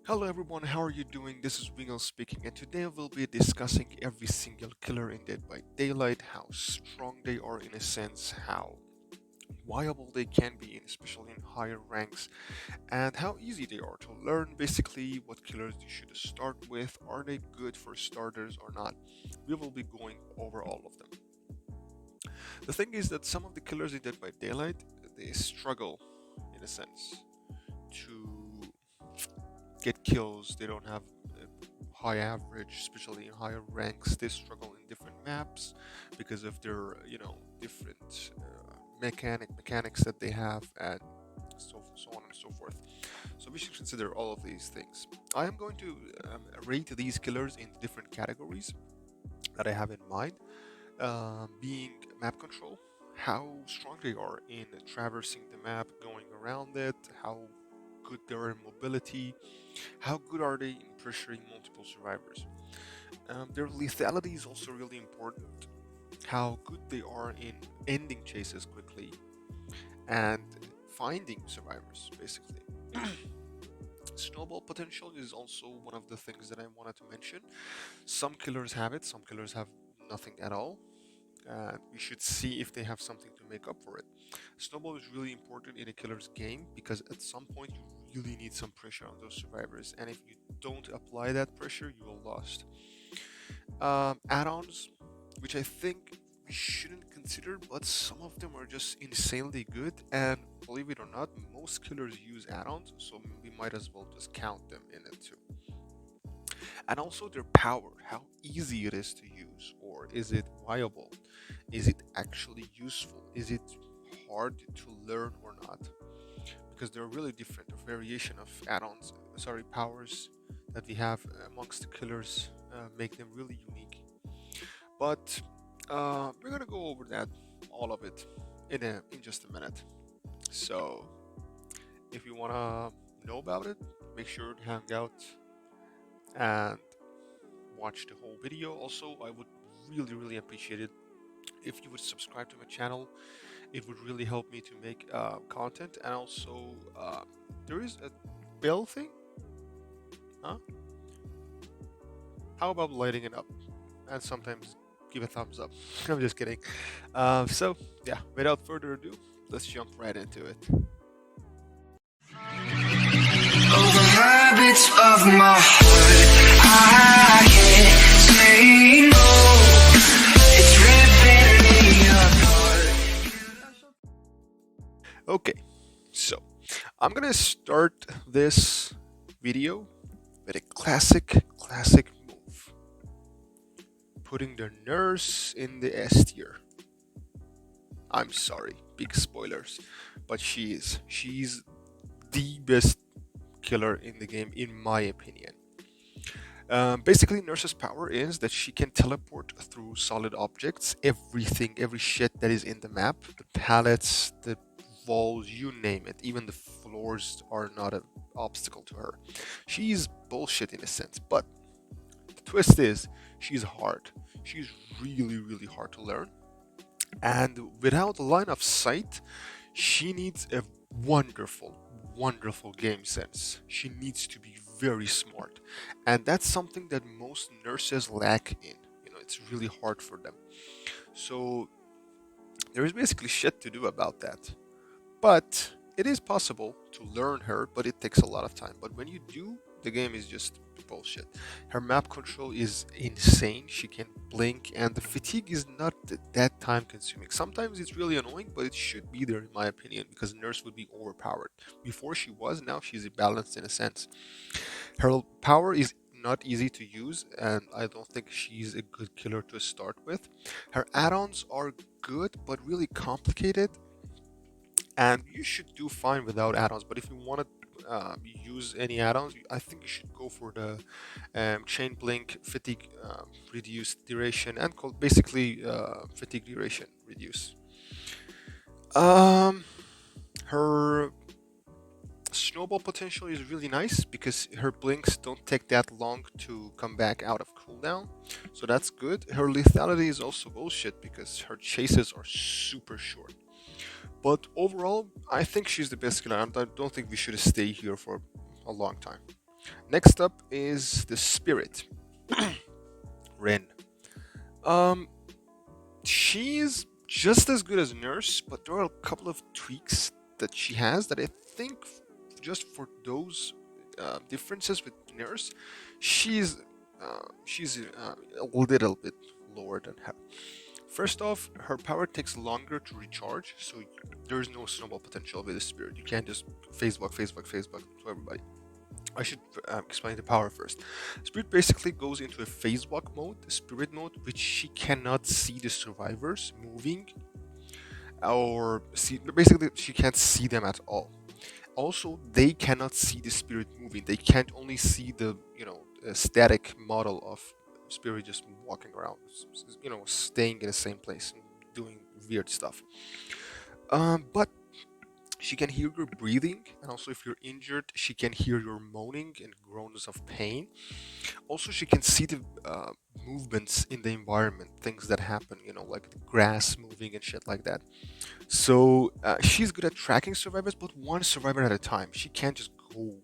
Hello everyone, how are you doing? This is Wingle speaking, and today we'll be discussing every single killer in Dead by Daylight, how strong they are in a sense, how viable they can be, especially in higher ranks, and how easy they are to learn. Basically, what killers you should start with, are they good for starters or not? We will be going over all of them. The thing is that some of the killers in Dead by Daylight, they struggle in a sense to get kills. They don't have high average, especially in higher ranks. They struggle in different maps because of their, different mechanics that they have, and so on and so forth. So we should consider all of these things. I am going to rate these killers in different categories that I have in mind, being map control, how strong they are in traversing the map, going around it, how good they are in mobility, how good are they in pressuring multiple survivors. Their lethality is also really important, how good they are in ending chases quickly and finding survivors, basically. Snowball potential is also one of the things that I wanted to mention. Some killers have it, some killers have nothing at all. And we should see if they have something to make up for it. Snowball is really important in a killer's game because at some point you really need some pressure on those survivors, and if you don't apply that pressure, you are lost. Add-ons, which I think we shouldn't consider, but some of them are just insanely good, and believe it or not, most killers use add-ons, so we might as well just count them in it too. And also their power, how easy it is to use, or is it viable? Is it actually useful? Is it hard to learn or not? Because they're really different. A variation of add-ons, powers that we have amongst the killers make them really unique. But we're gonna go over that, all of it, in just a minute. So if you wanna know about it, make sure to hang out and watch the whole video. Also, I would really appreciate it if you would subscribe to my channel. It would really help me to make content. And also, there is a bell thing, huh? How about lighting it up and sometimes give a thumbs up? I'm just kidding. So yeah, without further ado, let's jump right into it. Oh, the habits of my heart, I can't say no. It's ripping me apart. Okay, so I'm gonna start this video with a classic move. Putting the nurse in the S tier. I'm sorry, big spoilers, but she's the best killer in the game, in my opinion. Basically, Nurse's power is that she can teleport through solid objects, every shit that is in the map, the pallets, the walls, you name it. Even the floors are not an obstacle to her. She's bullshit in a sense, but the twist is she's hard. She's really hard to learn. And without a line of sight, she needs a wonderful game sense. She needs to be very smart. And that's something that most nurses lack in. It's really hard for them. So there is basically shit to do about that. But it is possible to learn her, but it takes a lot of time. But when you do, the game is just bullshit. Her map control is insane. She can blink, and the fatigue is not that time consuming. Sometimes it's really annoying, but it should be there in my opinion, because Nurse would be overpowered. Before she was, now she's balanced in a sense. Her power is not easy to use, and I don't think she's a good killer to start with. Her add-ons are good, but really complicated, and you should do fine without add-ons. But if you want to use any add-ons, I think you should go for the chain blink, fatigue reduced duration, and basically fatigue duration reduce. Her snowball potential is really nice because her blinks don't take that long to come back out of cooldown, so that's good. Her lethality is also bullshit because her chases are super short. But overall, I think she's the best killer, and I don't think we should stay here for a long time. Next up is the Spirit, Ren. Um, she is just as good as Nurse, but there are a couple of tweaks that she has that I think just for those differences with Nurse, she's a little bit lower than her. First off, her power takes longer to recharge, so there's no snowball potential with the Spirit. You can't just phase walk, phase walk, phase walk to everybody. I should explain the power first. Spirit basically goes into a phase walk mode, spirit mode, which she cannot see the survivors moving or see. Basically, she can't see them at all. Also, they cannot see the spirit moving. They can't only see the static model of spirit just walking around, staying in the same place and doing weird stuff. But she can hear your breathing, and also if you're injured, she can hear your moaning and groans of pain. Also, she can see the movements in the environment, things that happen, like the grass moving and shit like that. So she's good at tracking survivors, but one survivor at a time. She can't just go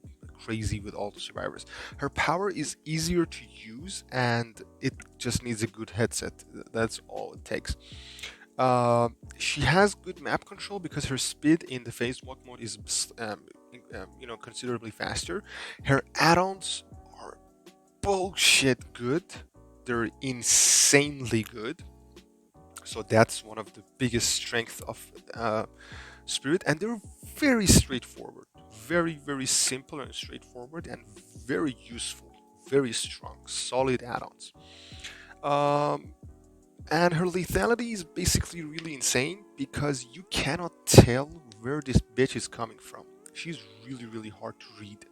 crazy with all the survivors. Her power is easier to use, and it just needs a good headset. That's all it takes. She has good map control because her speed in the phase walk mode is, considerably faster. Her add-ons are bullshit good. They're insanely good. So that's one of the biggest strengths of Spirit, and they're very straightforward, very very simple and straightforward, and very useful, very strong, solid add-ons. Um, and her lethality is basically really insane because you cannot tell where this bitch is coming from. She's really, really hard to read.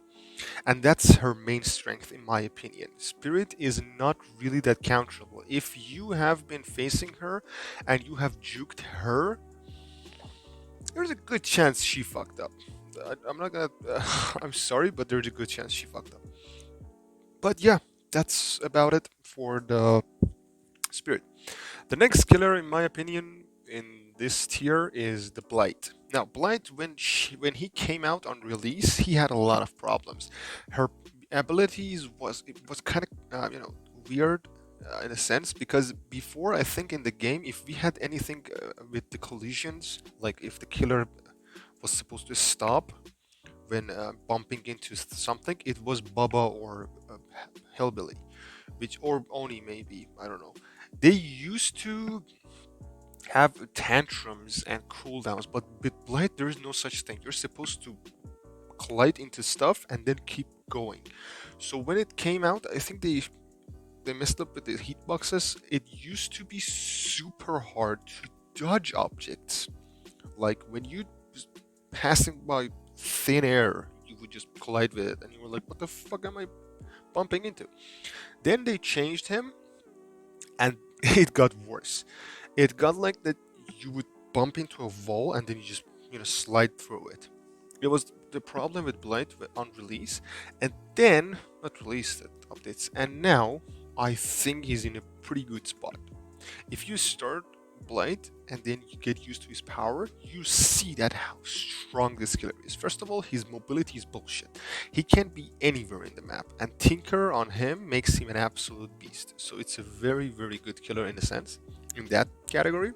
And that's her main strength, in my opinion. Spirit is not really that counterable. If you have been facing her and you have juked her, there's a good chance she fucked up. I'm not gonna. I'm sorry, but there's a good chance she fucked up. But yeah, that's about it for the Spirit. The next killer, in my opinion, in this tier is the Blight. Now, Blight, when he came out on release, he had a lot of problems. Her abilities was kind of weird in a sense because before I think in the game, if we had anything with the collisions, like if the killer was supposed to stop when bumping into something, it was Bubba or Hillbilly, which or Oni maybe, I don't know. They used to have tantrums and cooldowns, but with Blight there is no such thing. You're supposed to collide into stuff and then keep going. So when it came out, I think they messed up with the hitboxes. It used to be super hard to dodge objects. Like when you just passing by thin air, you would just collide with it, and you were like, "What the fuck am I bumping into?" Then they changed him, and it got worse. It got like that you would bump into a wall and then you just slide through it. It was the problem with Blight on release, and then not released it updates, and now I think he's in a pretty good spot. If you start Blight and then you get used to his power, you see that how strong this killer is. First of all, his mobility is bullshit. He can be anywhere in the map, and Tinker on him makes him an absolute beast. So it's a very, very good killer in a sense in that category.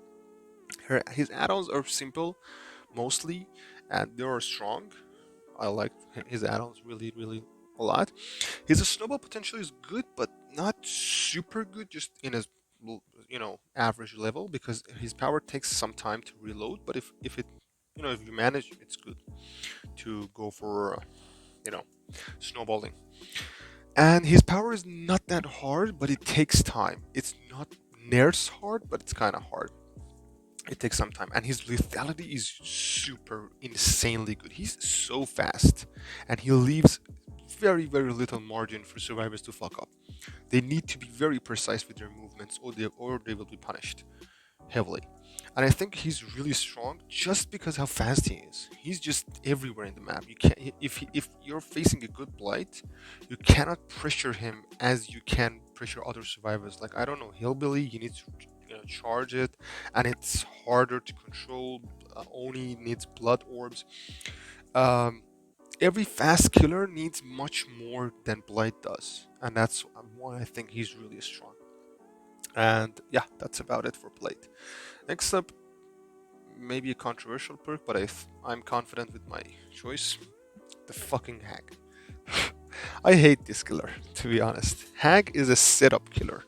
His add-ons are simple mostly, and they are strong. I like his add-ons really, really a lot. His snowball potential is good, but not super good, just in a average level because his power takes some time to reload. But if it if you manage, it's good to go for you know snowballing. And his power is not that hard, but it takes time. It's not near's hard, but it's kind of hard. It takes some time, and his lethality is super insanely good. He's so fast, and he leaves very, very little margin for survivors to fuck up. They need to be very precise with their movements, or they will be punished heavily. And I think he's really strong just because how fast he is. He's just everywhere in the map. You can't if you're facing a good Blight, you cannot pressure him as you can pressure other survivors. Like I don't know, Hillbilly, you need to charge it, and it's harder to control. Oni needs blood orbs. Um, every fast killer needs much more than Blight does, and that's why I think he's really strong. And yeah, that's about it for Blight. Next up, maybe a controversial perk, but I'm confident with my choice. The fucking Hag. I hate this killer, to be honest. Hag is a setup killer.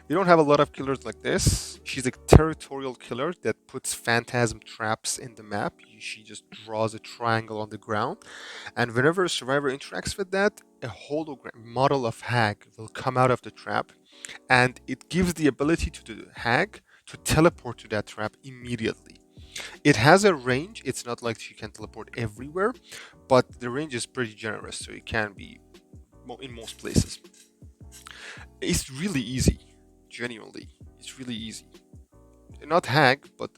We don't have a lot of killers like this. She's a territorial killer that puts phantasm traps in the map. She just draws a triangle on the ground, and whenever a survivor interacts with that, a hologram model of Hag will come out of the trap, and it gives the ability to the Hag to teleport to that trap immediately. It has a range. It's not like she can teleport everywhere, but the range is pretty generous, so it can be in most places. It's really easy, genuinely. It's really easy. Not Hag, but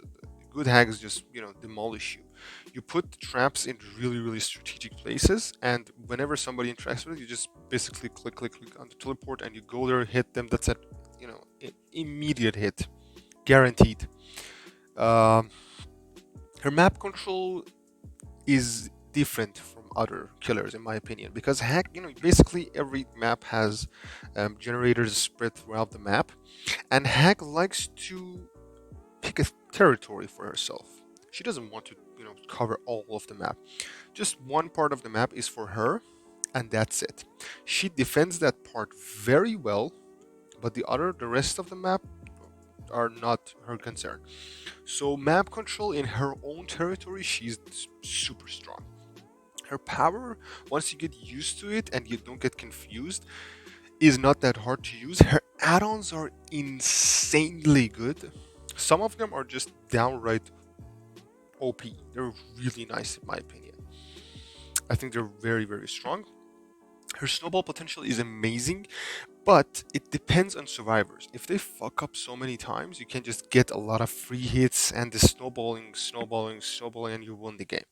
good Hags just demolish you. You put traps in really strategic places, and whenever somebody interacts with it, you just basically click on the teleport, and you go there, hit them. That's it. Immediate hit, guaranteed. Um, Her map control is different from other killers, in my opinion, because Hag, basically every map has generators spread throughout the map, and Hag likes to pick a territory for herself. She doesn't want to, cover all of the map. Just one part of the map is for her, and that's it. She defends that part very well, but the rest of the map are not her concern. So map control in her own territory, she's super strong. Her power, once you get used to it and you don't get confused, is not that hard to use. Her add-ons are insanely good. Some of them are just downright OP. They're really nice in my opinion. I think they're very strong. Her snowball potential is amazing, but it depends on survivors. If they fuck up so many times, you can just get a lot of free hits and the snowballing, and you win the game.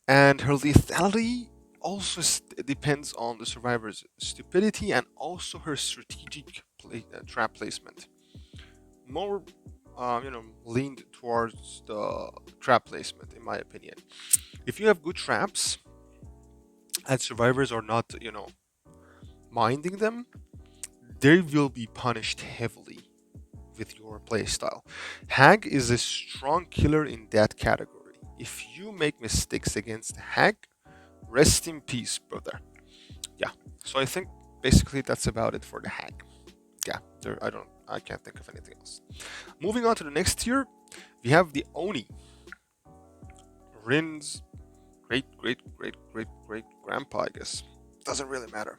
And her lethality also depends on the survivor's stupidity and also her strategic trap placement. More, leaned towards the trap placement, in my opinion. If you have good traps and survivors are not, minding them, they will be punished heavily with your playstyle. Hag is a strong killer in that category. If you make mistakes against Hag, rest in peace, brother. Yeah. So I think basically that's about it for the Hag. Yeah, I can't think of anything else. Moving on to the next tier, we have the Oni. Rin's great grandpa, I guess. Doesn't really matter.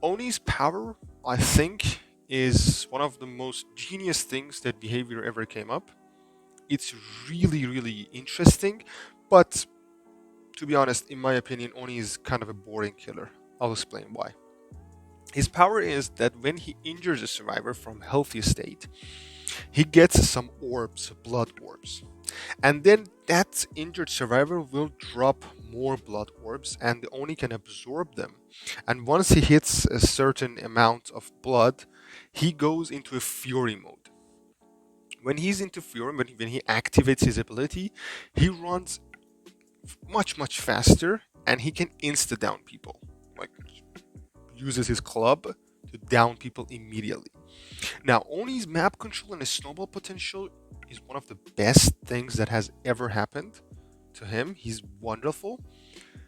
Oni's power, I think, is one of the most genius things that behavior ever came up. It's really interesting, but to be honest, in my opinion, Oni is kind of a boring killer. I'll explain why. His power is that when he injures a survivor from healthy state, he gets some orbs, blood orbs. And then that injured survivor will drop more blood orbs and the Oni can absorb them. And once he hits a certain amount of blood, he goes into a fury mode. When he's into fury, when he activates his ability, he runs much faster and he can insta down people. Like uses his club to down people immediately. Now, Oni's map control and his snowball potential is one of the best things that has ever happened to him. He's wonderful.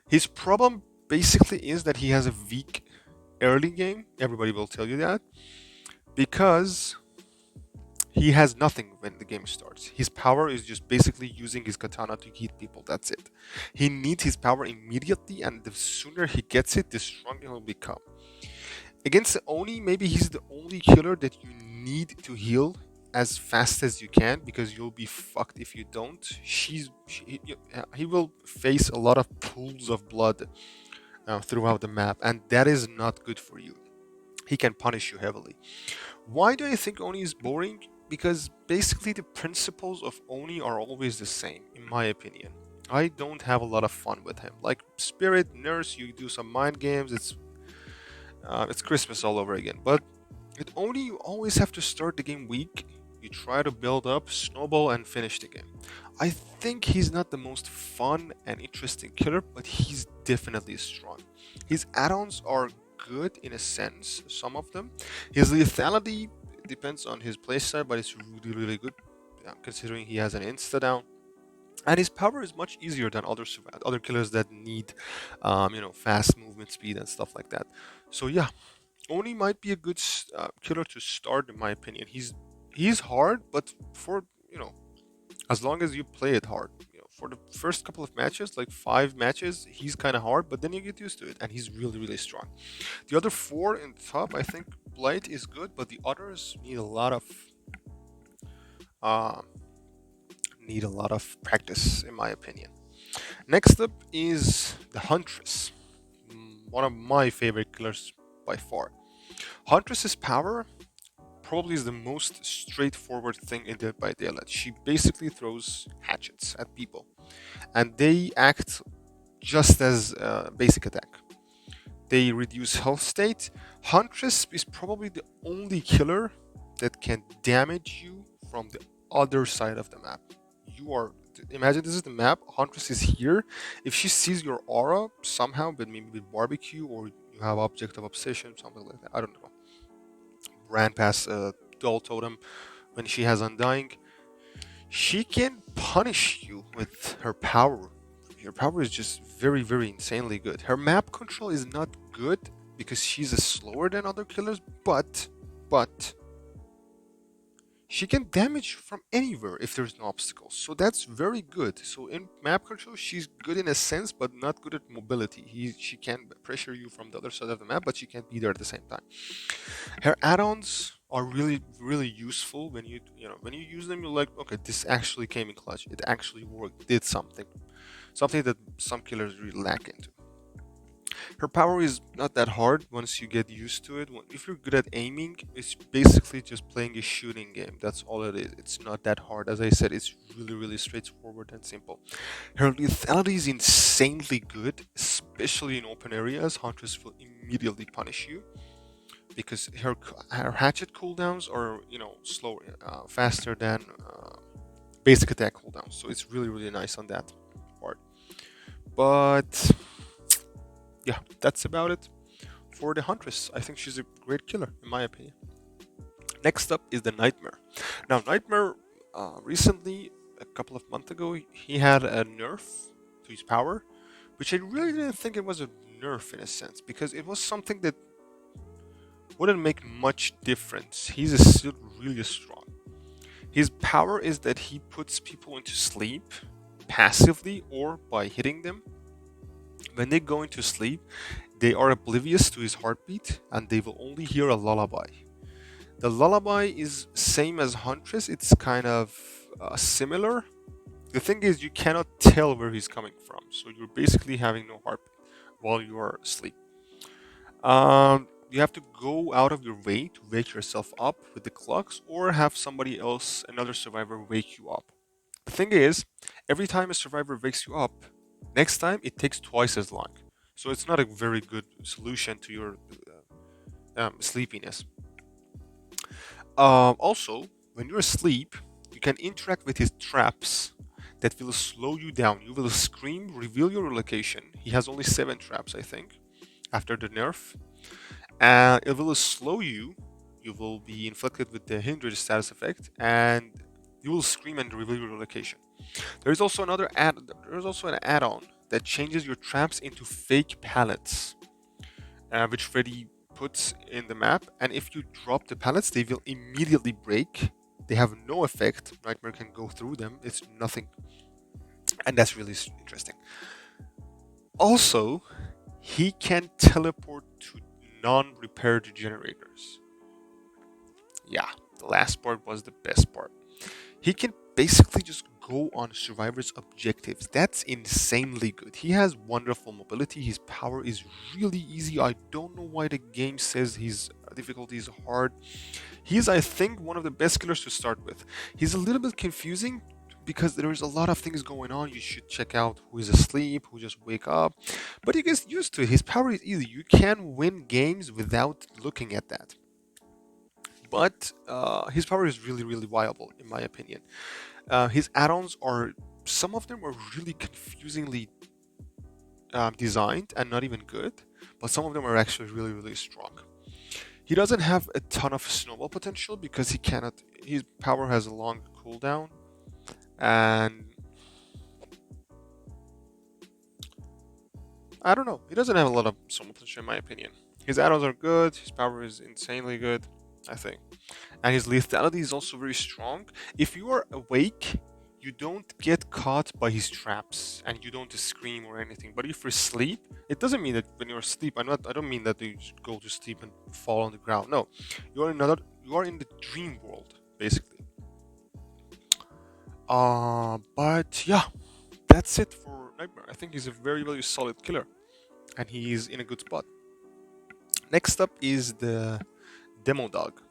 His problem basically is that he has a weak early game. Everybody will tell you that. Because he has nothing when the game starts. His power is just basically using his katana to hit people. That's it. He needs his power immediately, and the sooner he gets it, the stronger he'll become. Against the Oni, maybe he's the only killer that you need to heal as fast as you can because you'll be fucked if you don't. He will face a lot of pools of blood throughout the map, and that is not good for you. He can punish you heavily. Why do I think Oni is boring? Because basically the principles of Oni are always the same, in my opinion. I don't have a lot of fun with him. Like Spirit, Nurse, you do some mind games, it's Christmas all over again. But with Oni, you always have to start the game weak. You try to build up, snowball, and finish the game. I think he's not the most fun and interesting killer, but he's definitely strong. His add-ons are good in a sense, some of them. His lethality depends on his playstyle, but it's really, really good, considering he has an insta down. And his power is much easier than other killers that need, fast movement speed and stuff like that. So yeah, Oni might be a good killer to start, in my opinion. He's hard, but for as long as you play it hard, for the first couple of matches, like 5 matches, he's kind of hard, but then you get used to it, and he's really, really strong. The other four in the top, I think Blight is good, but the others uh, need a lot of practice, in my opinion. Next up is the Huntress, one of my favorite killers by far. Huntress's power probably is the most straightforward thing in Dead by Daylight. She basically throws hatchets at people, and they act just as basic attack. They reduce health state. Huntress is probably the only killer that can damage you from the other side of the map. You are Imagine this is the map. Huntress is here. If she sees your aura somehow, but maybe with barbecue or you have object of obsession, something like that. I don't know. Ran past a dull totem when she has undying. She can punish you with her power. Her power is just very, very insanely good. Her map control is not good because she's slower than other killers, but she can damage from anywhere if there's no obstacles. So that's very good. So in map control, she's good in a sense, but not good at mobility. She can pressure you from the other side of the map, but she can't be there at the same time. Her add-ons are really, really useful when when you use them. You're like, okay, this actually came in clutch. It actually worked. Did something that some killers really lack into. Her power is not that hard once you get used to it. If you're good at aiming, it's basically just playing a shooting game. That's all it is. It's not that hard. As I said, it's really, really straightforward and simple. Her lethality is insanely good, especially in open areas. Huntress will immediately punish you because her hatchet cooldowns are slower, faster than basic attack cooldowns. So it's really, really nice on that part. But yeah, that's about it for the Huntress. I think she's a great killer, in my opinion. Next up is the Nightmare. Now, Nightmare, recently, a couple of months ago, he had a nerf to his power, which I really didn't think it was a nerf in a sense, because it was something that wouldn't make much difference. He's still really strong. His power is that he puts people into sleep passively or by hitting them. When they go into sleep, they are oblivious to his heartbeat and they will only hear a lullaby. The lullaby is same as Huntress. It's kind of similar. The thing is, you cannot tell where he's coming from, so you're basically having no heartbeat while you are asleep. You have to go out of your way to wake yourself up with the clocks, or have somebody else, another survivor, wake you up. The thing is, every time a survivor wakes you up, next time it takes twice as long. So it's not a very good solution to your sleepiness. Also, when you're asleep, you can interact with his traps that will slow you down. You will scream, reveal your location. He has only 7 traps, I think, after the nerf. And it will slow you. You will be inflicted with the hindered status effect, and you will scream and reveal your location. There's also an add-on that changes your traps into fake pallets, which Freddy puts in the map. And if you drop the pallets, they will immediately break. They have no effect. Nightmare can go through them. It's nothing, and that's really interesting. Also, he can teleport to non-repaired generators. Yeah, the last part was the best part. He can basically just go on survivors' objectives. That's insanely good. He has wonderful mobility. His power is really easy. I don't know why the game says his difficulty is hard. He's, I think, one of the best killers to start with. He's a little bit confusing because there's a lot of things going on. You should check out who is asleep, who just wake up. But you get used to it. His power is easy. You can win games without looking at that. but his power is really, really viable in my opinion. His add-ons are, some of them are really confusingly designed and not even good, but some of them are actually really, really strong. He doesn't have a ton of snowball potential because he cannot. His power has a long cooldown, and I don't know. He doesn't have a lot of snowball potential in my opinion. His add-ons are good. His power is insanely good, I think, and his lethality is also very strong. If you are awake, you don't get caught by his traps and you don't scream or anything. But if you're asleep, it doesn't mean that when you're asleep, I don't mean that you go to sleep and fall on the ground. No, you are in the dream world basically. But yeah, that's it for Nightmare. I think he's a very, very solid killer and he's in a good spot. Next up is the Demo Dog.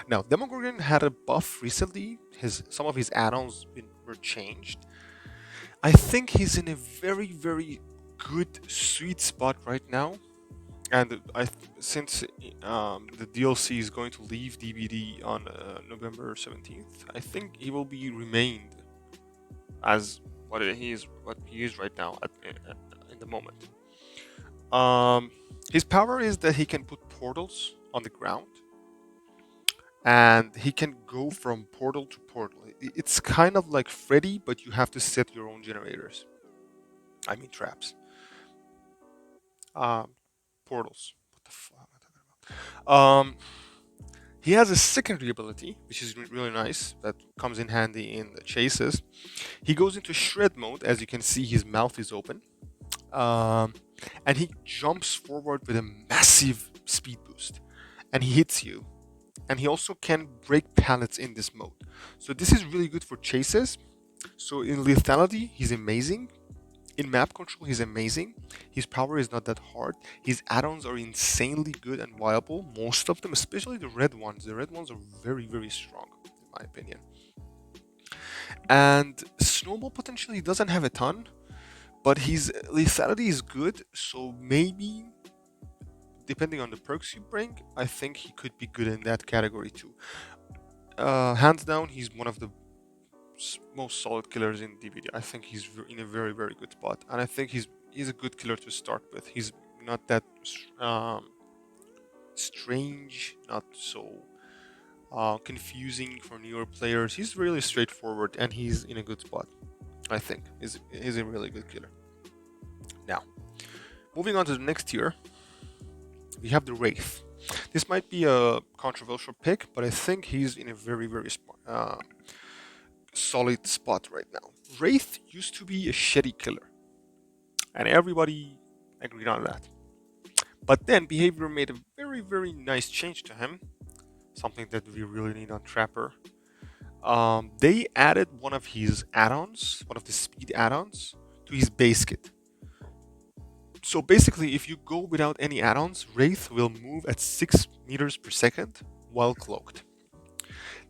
Now, Demogorgon had a buff recently. Some of his add-ons were changed. I think he's in a very, very good sweet spot right now. And since the DLC is going to leave DBD on November 17th, I think he will be remained as what he is right now in the moment. His power is that he can put portals on the ground, and he can go from portal to portal. It's kind of like Freddy, but you have to set your own generators. I mean traps. Portals. What the fuck am I talking about? He has a secondary ability, which is really nice, that comes in handy in the chases. He goes into shred mode. As you can see, his mouth is open. And he jumps forward with a massive speed boost. And he hits you. And he also can break pallets in this mode. So this is really good for chases. So in lethality, he's amazing. In map control, he's amazing. His power is not that hard. His add-ons are insanely good and viable. Most of them, especially the red ones. The red ones are very, very strong, in my opinion. And snowball potentially doesn't have a ton, but his lethality is good. So maybe, depending on the perks you bring, I think he could be good in that category too. Hands down, he's one of the most solid killers in DBD. I think he's in a very, very good spot, and I think he's a good killer to start with. He's not that strange, not so confusing for newer players. He's really straightforward, and he's in a good spot. I think he's a really good killer. Now, moving on to the next tier, we have the Wraith. This might be a controversial pick, but I think he's in a very, very solid spot right now. Wraith used to be a shitty killer, and everybody agreed on that. But then Behavior made a very, very nice change to him, something that we really need on Trapper. They added one of his add-ons, one of the speed add-ons, to his base kit. So basically, if you go without any add-ons, Wraith will move at 6 meters per second while cloaked.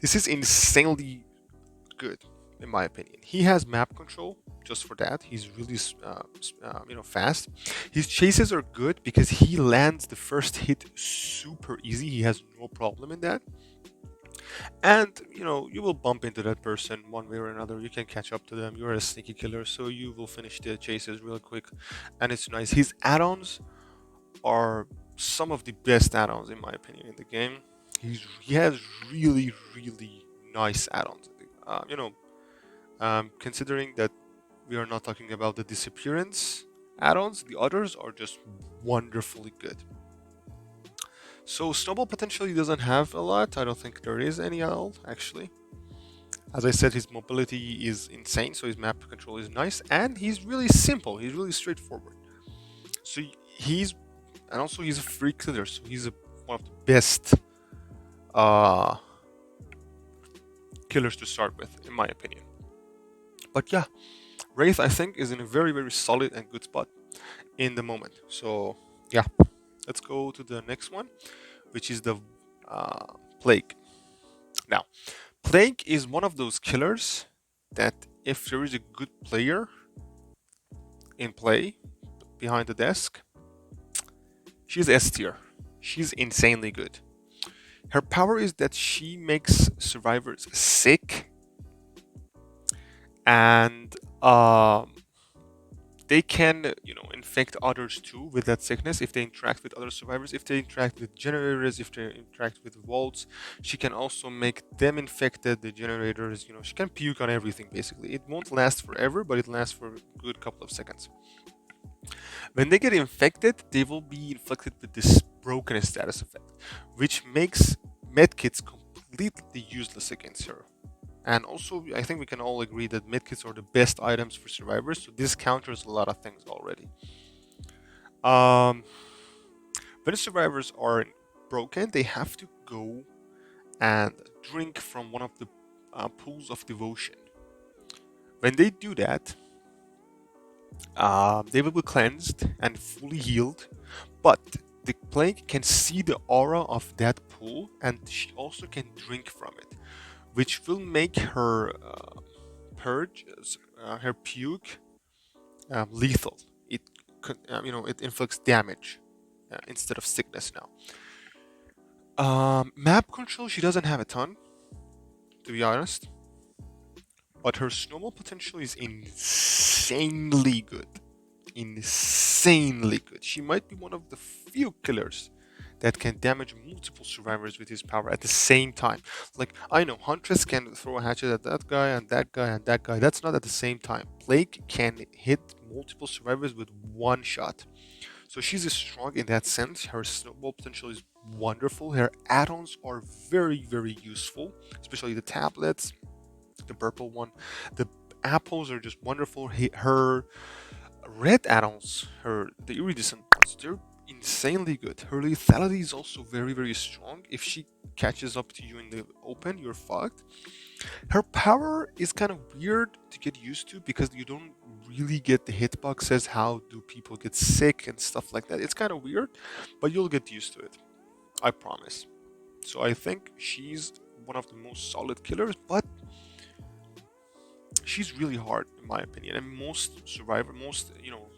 This is insanely good, in my opinion. He has map control just for that. He's really fast. His chases are good because he lands the first hit super easy. He has no problem in that. And you will bump into that person one way or another. You can catch up to them. You're a sneaky killer, so you will finish the chases real quick, and it's nice. His add-ons are some of the best add-ons in my opinion in the game. He has really, really nice add-ons. Considering that we are not talking about the disappearance add-ons, the others are just wonderfully good. So Snowball potentially doesn't have a lot. I don't think there is any at all, actually. As I said, his mobility is insane, so his map control is nice, and he's really simple. He's really straightforward. So he's a free killer, so he's one of the best killers to start with, in my opinion. But yeah, Wraith, I think, is in a very, very solid and good spot in the moment. So yeah, let's go to the next one, which is the Plague. Now, Plague is one of those killers that if there is a good player in play behind the desk, she's S tier. She's insanely good. Her power is that she makes survivors sick, and they can, infect others too with that sickness if they interact with other survivors. If they interact with generators, if they interact with vaults, she can also make them infected. The generators, she can puke on everything basically. It won't last forever, but it lasts for a good couple of seconds. When they get infected, they will be inflicted with this broken status effect, which makes medkits completely useless against her. And also, I think we can all agree that medkits are the best items for survivors, so this counters a lot of things already. When the survivors are broken, they have to go and drink from one of the pools of devotion. When they do that, they will be cleansed and fully healed, but the plague can see the aura of that pool, and she also can drink from it, which will make her purge, her puke, lethal. It, it inflicts damage instead of sickness now. Map control, she doesn't have a ton, to be honest, but her snowball potential is insanely good. Insanely good. She might be one of the few killers that can damage multiple survivors with his power at the same time. Like, I know Huntress can throw a hatchet at that guy and that guy and that guy. That's not at the same time. Plague can hit multiple survivors with one shot. So she's strong in that sense. Her snowball potential is wonderful. Her add-ons are very, very useful, especially the tablets, the purple one. The apples are just wonderful. Her red add-ons, the iridescent ones, they're insanely good. Her lethality is also very, very strong. If she catches up to you in the open, you're fucked. Her power is kind of weird to get used to because you don't really get the hitboxes. How do people get sick and stuff like that? It's kind of weird, but you'll get used to it. I promise. So I think she's one of the most solid killers, but she's really hard in my opinion. And most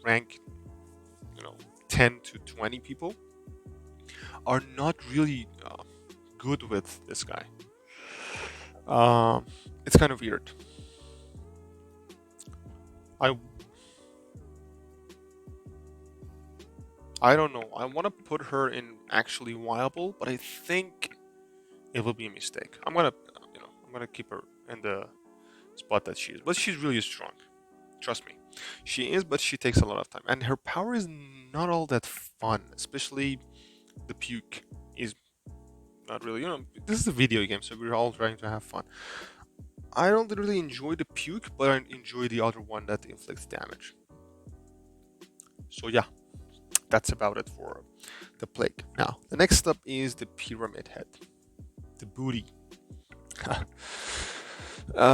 rank, 10 to 20 people are not really good with this guy. It's kind of weird. I don't know. I want to put her in actually viable, but I think it will be a mistake. I'm gonna keep her in the spot that she is, but she's really strong. Trust me, she is, but she takes a lot of time, and her power is not all that fun. Especially the puke is not really. This is a video game, so we're all trying to have fun. I don't really enjoy the puke, but I enjoy the other one that inflicts damage. So yeah, that's about it for the plague. Now, the next up is the pyramid head, the booty.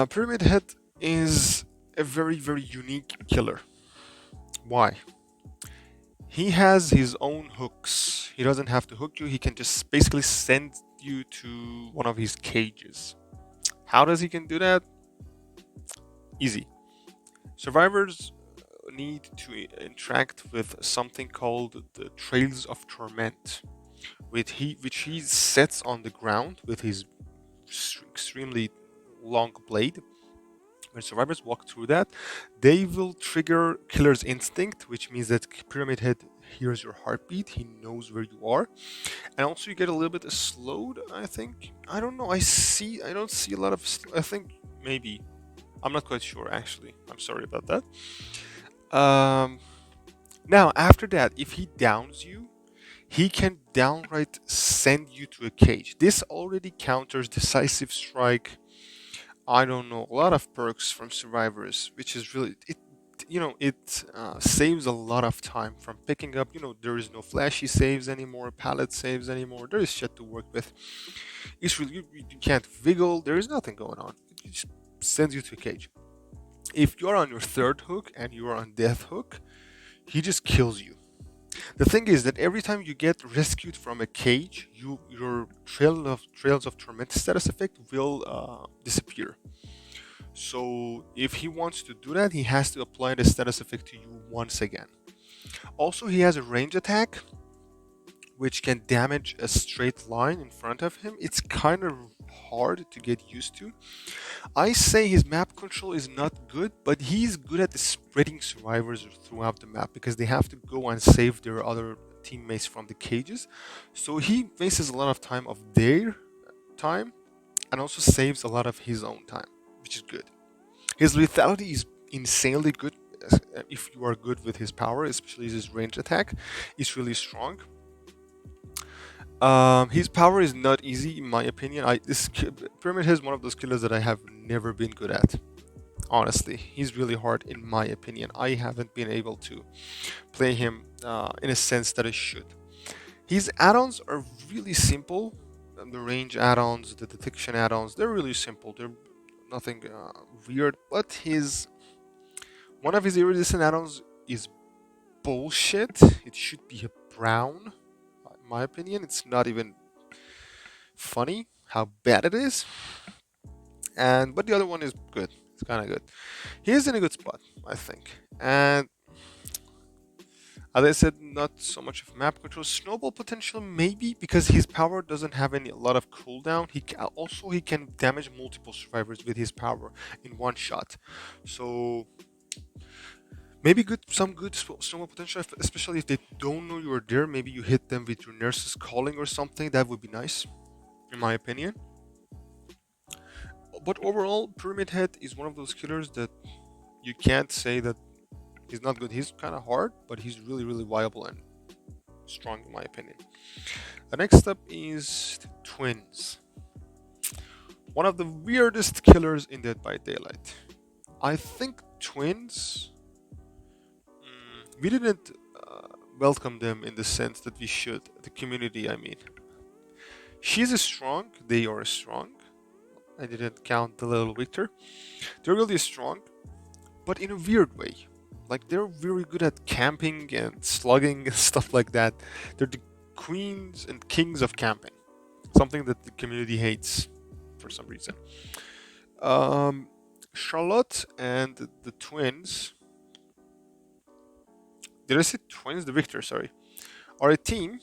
Pyramid head is a very, very unique killer. Why? He has his own hooks. He doesn't have to hook you. He can just basically send you to one of his cages. How does he can do that? Easy. Survivors need to interact with something called the Trails of Torment, which he sets on the ground with his extremely long blade. When survivors walk through that, they will trigger Killer's Instinct, which means that Pyramid Head hears your heartbeat. He knows where you are, and also you get a little bit slowed. I think. I don't know. I don't see a lot of. I think maybe. I'm not quite sure actually. I'm sorry about that. Now after that, if he downs you, he can downright send you to a cage. This already counters Decisive Strike. I don't know, a lot of perks from survivors, which is really it saves a lot of time from picking up. There is no flashy saves anymore, pallet saves anymore. There is shit to work with. It's really you can't wiggle. There is nothing going on. It just sends you to a cage. If you're on your third hook and you are on death hook, he just kills you. The thing is that every time you get rescued from a cage, your Trails of Torment status effect will disappear. So if he wants to do that, he has to apply the status effect to you once again. Also, he has a range attack, which can damage a straight line in front of him. It's kind of hard to get used to. I say his map control is not good, but he's good at the spreading survivors throughout the map because they have to go and save their other teammates from the cages. So he wastes a lot of time of their time and also saves a lot of his own time, which is good. His lethality is insanely good if you are good with his power, especially his range attack. It's really strong. His power is not easy, in my opinion. Pyramid Head is one of those killers that I have never been good at. Honestly, he's really hard, in my opinion. I haven't been able to play him in a sense that I should. His add-ons are really simple. The range add-ons, the detection add-ons, they're really simple. They're nothing weird. But one of his iridescent add-ons is bullshit. It should be a brown. In my opinion, it's not even funny how bad it is. But the other one is good. It's kind of good. He is in a good spot, I think. And as I said, not so much of map control. Snowball potential, maybe, because his power doesn't have a lot of cooldown. He can damage multiple survivors with his power in one shot. So maybe some good snowball potential, especially if they don't know you're there. Maybe you hit them with your nurse's calling or something. That would be nice, in my opinion. But overall, Pyramid Head is one of those killers that you can't say that he's not good. He's kind of hard, but he's really, really viable and strong, in my opinion. The next up is the Twins. One of the weirdest killers in Dead by Daylight. I think Twins, we didn't welcome them in the sense that we should. The community, I mean. She's strong. They are strong. I didn't count the little Victor. They're really strong, but in a weird way. Like, they're very good at camping and slugging and stuff like that. They're the queens and kings of camping. Something that the community hates for some reason. Charlotte and the twins. Did I say twins? The Victor, sorry. Are a team.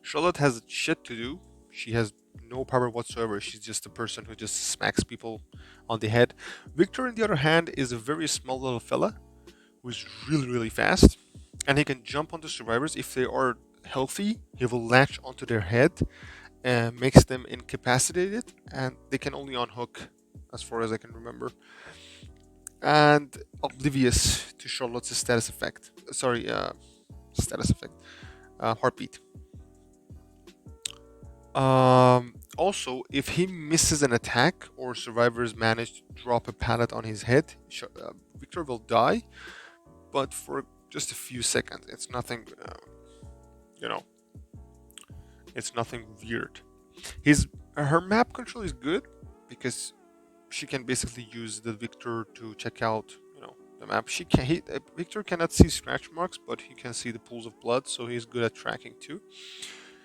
Charlotte has shit to do. She has no power whatsoever. She's just a person who just smacks people on the head. Victor, on the other hand, is a very small little fella who's really, really fast. And he can jump onto survivors. If they are healthy, he will latch onto their head and makes them incapacitated. And they can only unhook, as far as I can remember. And oblivious to Charlotte's status effect. Heartbeat. Also, if he misses an attack or survivors manage to drop a pallet on his head, Victor will die, but for just a few seconds. It's nothing, it's nothing weird. Her map control is good because she can basically use the Victor to check out, the map. Victor cannot see scratch marks, but he can see the pools of blood, so he's good at tracking too.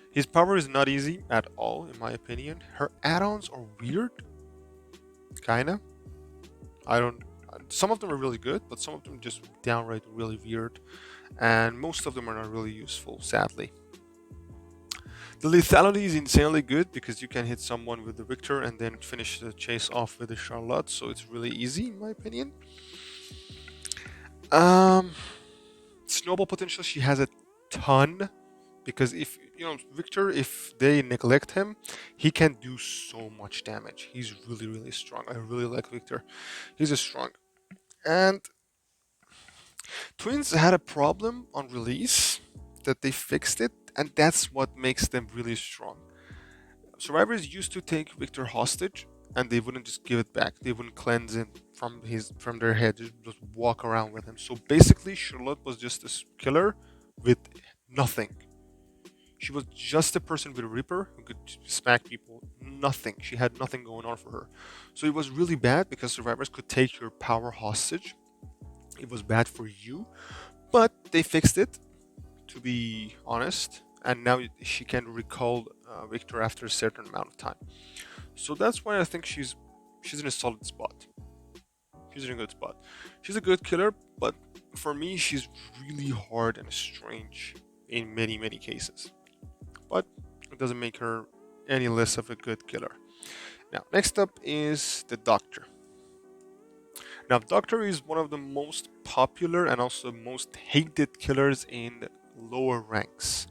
His power is not easy at all, in my opinion. Her add-ons are weird, kinda. Some of them are really good, but some of them are just downright really weird, and most of them are not really useful, sadly. The lethality is insanely good because you can hit someone with the Victor and then finish the chase off with the Charlotte, so it's really easy, in my opinion. Snowball potential, she has a ton. Because if Victor, if they neglect him, he can do so much damage. He's really, really strong. I really like Victor. He's strong. And Twins had a problem on release that they fixed it, and that's what makes them really strong. Survivors used to take Victor hostage, and they wouldn't just give it back. They wouldn't cleanse it from their head. Just walk around with him. So basically, Charlotte was just a killer with nothing. She was just a person with a Reaper who could smack people. Nothing. She had nothing going on for her. So it was really bad because survivors could take your power hostage. It was bad for you. But they fixed it, to be honest. And now she can recall Victor after a certain amount of time. So that's why I think she's in a solid spot. She's in a good spot. She's a good killer, but for me, she's really hard and strange. in many cases. But it doesn't make her any less of a good killer. Now, next up is the Doctor. Now, Doctor is one of the most popular and also most hated killers in lower ranks.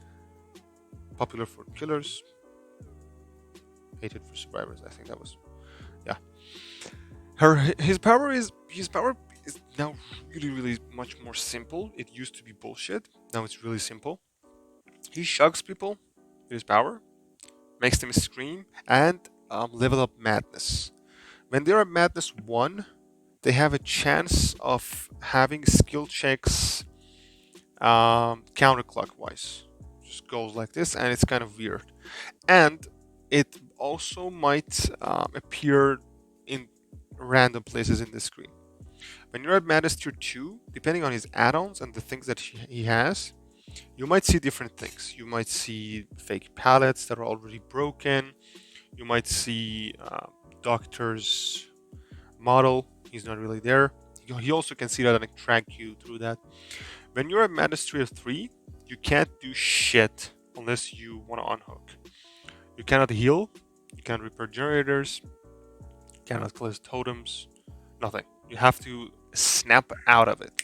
Popular for killers, hated for survivors. I think that was, yeah. His power is now really much more simple. It used to be bullshit. Now it's really simple. He shocks people with his power, makes them scream, and level up madness. When they are at madness 1, they have a chance of having skill checks counterclockwise. Just goes like this, and it's kind of weird. And it also might appear in random places in the screen. When you're at madness tier 2, depending on his add-ons and the things that he has, you might see different things. You might see fake pallets that are already broken. You might see Doctor's model. He's not really there. He also can see that and track you through that. When you're at madness tier 3, you can't do shit unless you want to unhook. You cannot heal. You can't repair generators. You cannot close totems. Nothing. You have to snap out of it.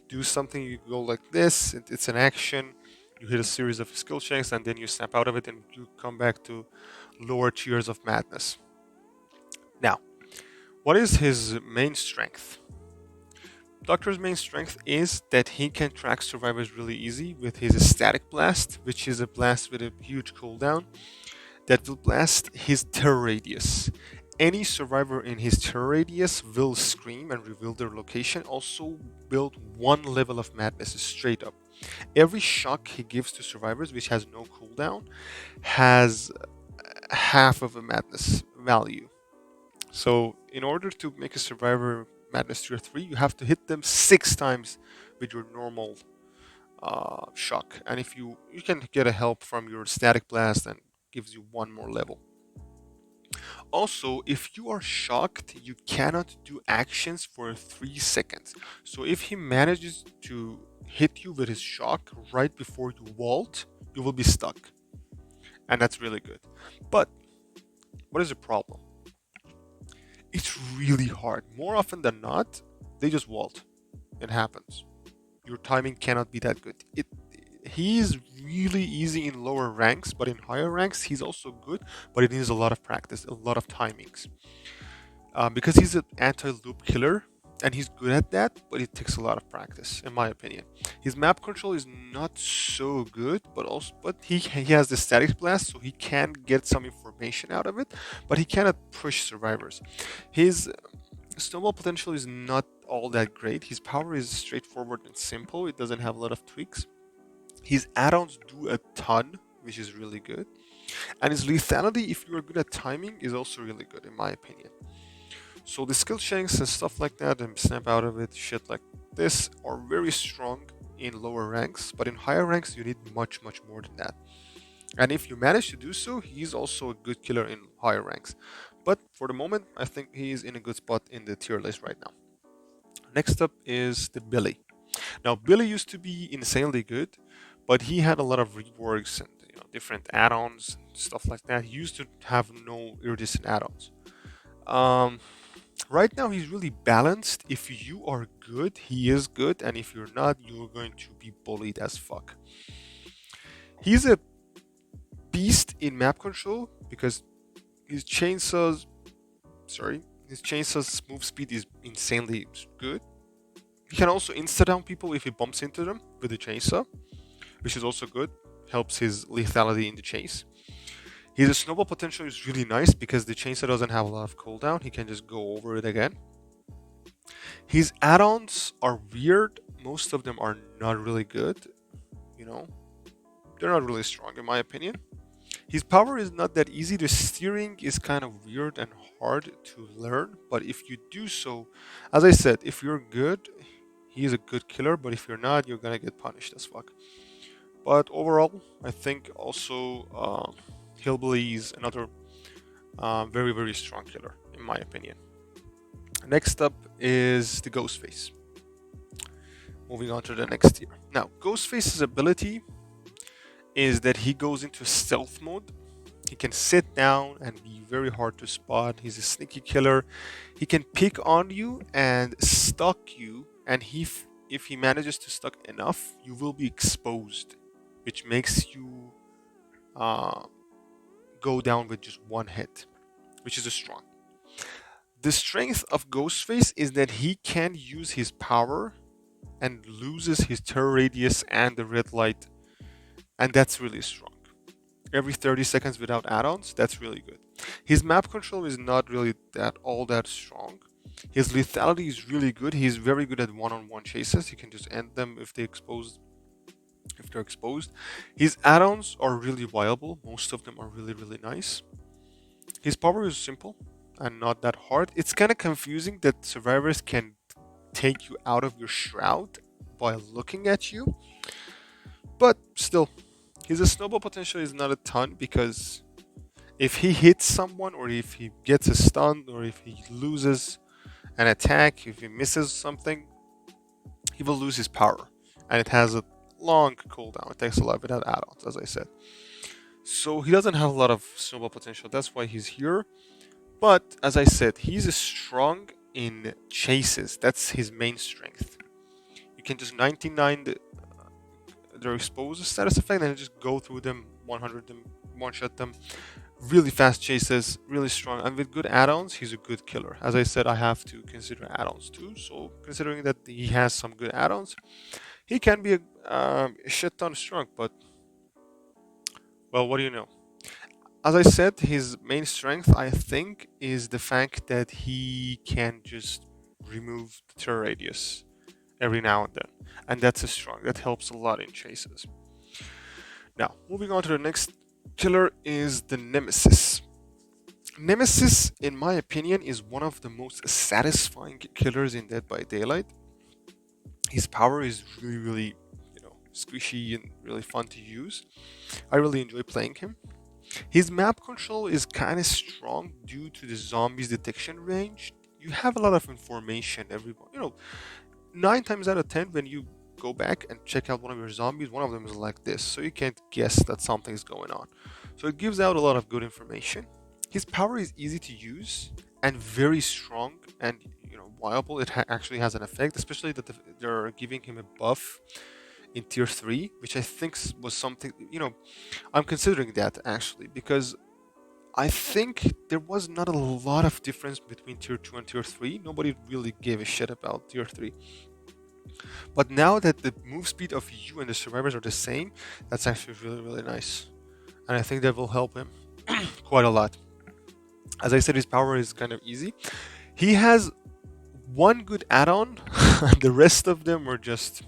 Do something, you go like this, it's an action, you hit a series of skill checks, and then you snap out of it and you come back to lower tiers of madness. Now, what is his main strength? Doctor's main strength is that he can track survivors really easy with his static blast, which is a blast with a huge cooldown that will blast his terror radius. Any survivor in his terror radius will scream and reveal their location. Also build 1 level of madness straight up. Every shock he gives to survivors, which has no cooldown, has half of a madness value. So in order to make a survivor madness tier 3, you have to hit them 6 times with your normal shock. And if you can get a help from your static blast, and gives you 1 more level. Also, if you are shocked, you cannot do actions for 3 seconds. So if he manages to hit you with his shock right before you vault, you will be stuck. And that's really good. But what is the problem? It's really hard. More often than not, they just vault. It happens. Your timing cannot be that good. He's really easy in lower ranks, but in higher ranks, he's also good, but it needs a lot of practice, a lot of timings. Because he's an anti-loop killer, and he's good at that, but it takes a lot of practice, in my opinion. His map control is not so good, but he has the static blast, so he can get some information out of it, but he cannot push survivors. His snowball potential is not all that great. His power is straightforward and simple. It doesn't have a lot of tweaks. His add-ons do a ton, which is really good. And his lethality, if you are good at timing, is also really good, in my opinion. So the skill checks and stuff like that, and snap out of it, shit like this, are very strong in lower ranks. But in higher ranks, you need much more than that. And if you manage to do so, he's also a good killer in higher ranks. But for the moment, I think he's in a good spot in the tier list right now. Next up is the Billy. Now, Billy used to be insanely good, but he had a lot of reworks and different add-ons, stuff like that. He used to have no iridescent add-ons. Right now, he's really balanced. If you are good, he is good, and if you're not, you're going to be bullied as fuck. He's a beast in map control because his chainsaw's move speed is insanely good. He can also insta-down people if he bumps into them with the chainsaw, which is also good. Helps his lethality in the chase. His snowball potential is really nice because the chainsaw doesn't have a lot of cooldown. He can just go over it again. His add-ons are weird. Most of them are not really good. They're not really strong in my opinion. His power is not that easy. The steering is kind of weird and hard to learn. But if you do so, as I said, if you're good, he is a good killer. But if you're not, you're gonna get punished as fuck. But overall, I think also Hillbilly is another very strong killer, in my opinion. Next up is the Ghostface. Moving on to the next tier. Now, Ghostface's ability is that he goes into stealth mode. He can sit down and be very hard to spot. He's a sneaky killer. He can pick on you and stalk you, and if he manages to stalk enough, you will be exposed, which makes you uh, go down with just one hit, which is a strong. The strength of Ghostface is that he can use his power and loses his terror radius and the red light, and that's really strong. Every 30 seconds without add-ons, that's really good. His map control is not really that strong. His lethality is really good. He's very good at one-on-one chases. He can just end them if they're exposed. His add-ons are really viable. Most of them are really nice. His power is simple and not that hard. It's kind of confusing that survivors can take you out of your shroud by looking at you, but still, his snowball potential is not a ton, because if he hits someone, or if he gets a stun, or if he loses an attack, if he misses something, he will lose his power, and it has a long cooldown. It takes a lot without add-ons, as I said. So he doesn't have a lot of snowball potential. That's why he's here. But as I said, he's strong in chases. That's his main strength. You can just 99 their exposed status effect and just go through them, 100 them, one-shot them. Really fast chases, really strong, and with good add-ons, he's a good killer. As I said, I have to consider add-ons too. So considering that he has some good add-ons, he can be a shit ton strong. But well, what do you know? As I said, his main strength, I think, is the fact that he can just remove the terror radius every now and then, and that's a strong. That helps a lot in chases. Now, moving on to the next killer is the Nemesis. Nemesis, in my opinion, is one of the most satisfying killers in Dead by Daylight. His power is really, squishy and really fun to use. I really enjoy playing him. His map control is kind of strong due to the zombies detection range. You have a lot of information. 9 times out of 10, when you go back and check out one of your zombies, one of them is like this, so you can't guess that something's going on. So it gives out a lot of good information. His power is easy to use and very strong and viable. It actually has an effect, especially that they're giving him a buff in tier 3, which I think was something, I'm considering that actually, because I think there was not a lot of difference between tier 2 and tier 3. Nobody really gave a shit about tier 3. But now that the move speed of you and the survivors are the same, that's actually really nice. And I think that will help him quite a lot. As I said, his power is kind of easy. He has one good add-on, the rest of them are just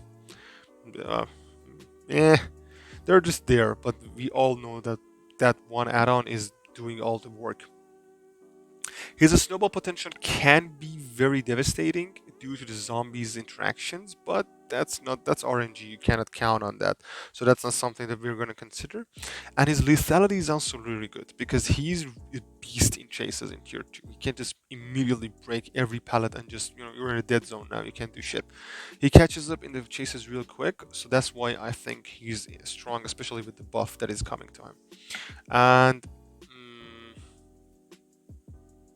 they're just there, but we all know that that one add-on is doing all the work. His snowball potential can be very devastating due to the zombies' interactions, but that's RNG. You cannot count on that, so that's not something that we're going to consider. And his lethality is also really good because he's a beast in chases in tier 2. You can't just immediately break every pallet and just you're in a dead zone now. You can't do shit. He catches up in the chases real quick, so that's why I think he's strong, especially with the buff that is coming to him. And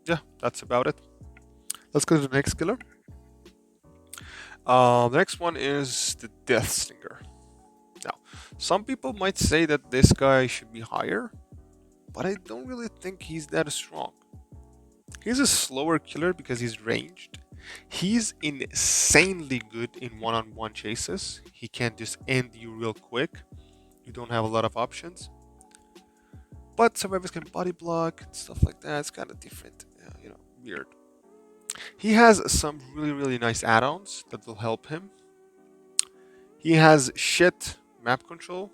yeah, that's about it. Let's go to the next killer. The next one is the Deathslinger. Now, some people might say that this guy should be higher, but I don't really think he's that strong. He's a slower killer because he's ranged. He's insanely good in one-on-one chases. He can just end you real quick. You don't have a lot of options. But survivors can body block and stuff like that. It's kind of different, weird. He has some really nice add-ons that will help him. He has shit map control.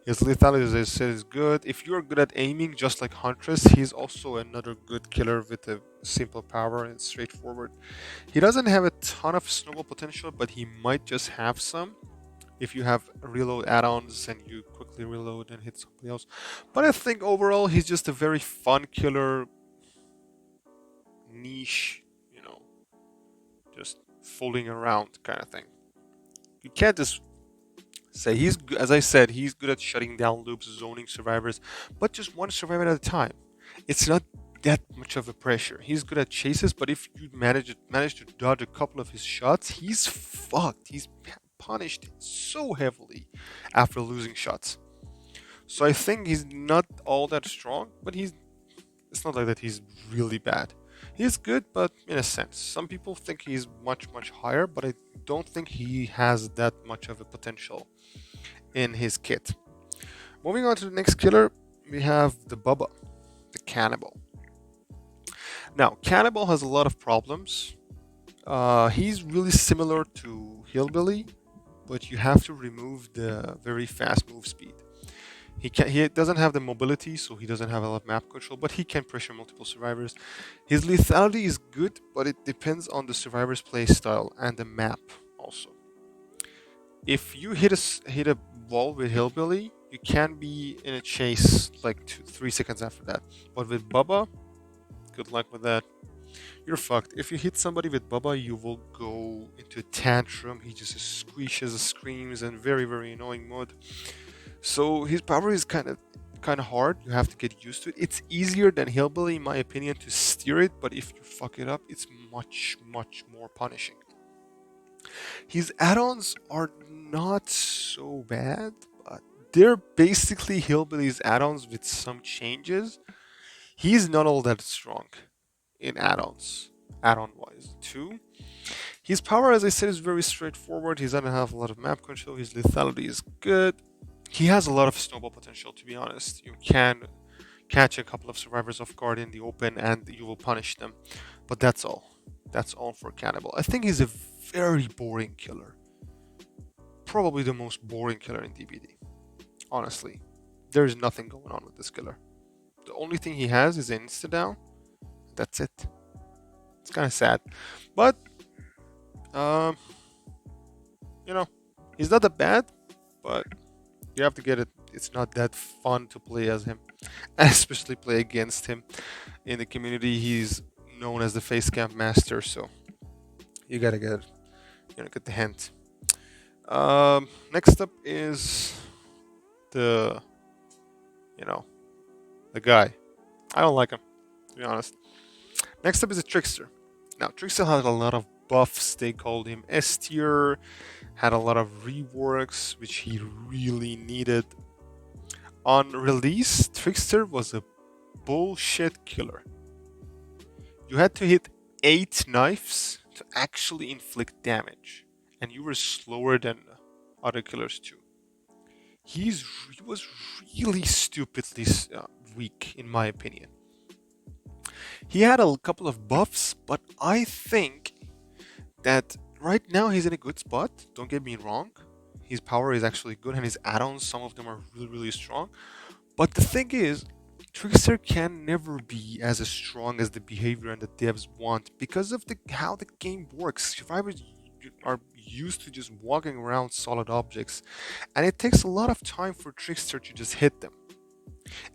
His lethality, as I said, is good. If you're good at aiming, just like Huntress, he's also another good killer with a simple power and straightforward. He doesn't have a ton of snowball potential, but he might just have some if you have reload add-ons and you quickly reload and hit somebody else. But I think overall, he's just a very fun killer. Niche, just fooling around kind of thing. You can't just say as I said, he's good at shutting down loops, zoning survivors, but just one survivor at a time. It's not that much of a pressure. He's good at chases, but if you manage to dodge a couple of his shots, he's fucked. He's punished so heavily after losing shots. So I think he's not all that strong, but it's not like that he's really bad. He's good, but in a sense. Some people think he's much, much higher, but I don't think he has that much of a potential in his kit. Moving on to the next killer, we have the Bubba, the Cannibal. Now, Cannibal has a lot of problems. He's really similar to Hillbilly, but you have to remove the very fast move speed. He doesn't have the mobility, so he doesn't have a lot of map control, but he can pressure multiple survivors. His lethality is good, but it depends on the survivor's play style and the map also. If you hit a wall with Hillbilly, you can be in a chase like 3 seconds after that. But with Bubba, good luck with that. You're fucked. If you hit somebody with Bubba, you will go into a tantrum. He just squeezes, screams, and very, very annoying mode. So his power is kind of hard. You have to get used to it. It's easier than Hillbilly, in my opinion, to steer it, but if you fuck it up, it's much, much more punishing. His add-ons are not so bad, but they're basically Hillbilly's add-ons with some changes. He's not all that strong in add-ons, add-on wise. Too, his power, as I said, is very straightforward. He doesn't have a lot of map control. His lethality is good. He has a lot of snowball potential, to be honest. You can catch a couple of survivors off guard in the open and you will punish them. But that's all. That's all for Cannibal. I think he's a very boring killer. Probably the most boring killer in DBD. Honestly. There's nothing going on with this killer. The only thing he has is an insta-down. That's it. It's kind of sad. But, he's not that bad, but you have to get it. It's not that fun to play as him, especially play against him. In the community, he's known as the face camp master, so you gotta get the hint. Next up is the guy. I don't like him, to be honest. Next up is a Trickster. Now, Trickster had a lot of buffs. They called him S tier. Had a lot of reworks, which he really needed. On release, Trickster was a bullshit killer. You had to hit 8 knives to actually inflict damage, and you were slower than other killers too. He was really stupidly weak, in my opinion. He had a couple of buffs, but I think that right now he's in a good spot. Don't get me wrong. His power is actually good, and his add-ons, some of them are really, really strong. But the thing is, Trickster can never be as strong as the behavior and the devs want because of how the game works. Survivors are used to just walking around solid objects, and it takes a lot of time for Trickster to just hit them.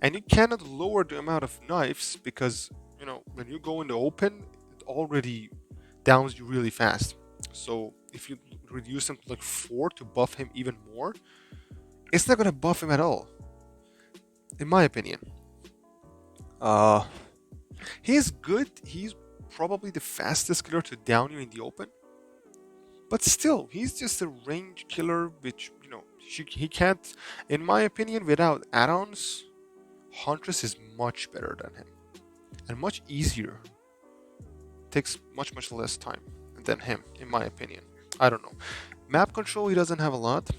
And you cannot lower the amount of knives because, when you go in the open, it already downs you really fast. So if you reduce them to like 4 to buff him even more, it's not gonna buff him at all, in my opinion. He's good. He's probably the fastest killer to down you in the open. But still, he's just a range killer, which, he can't, in my opinion, without add-ons, Huntress is much better than him. And much easier. Takes much, much less time than him, in my opinion. I don't know. Map control, he doesn't have a lot.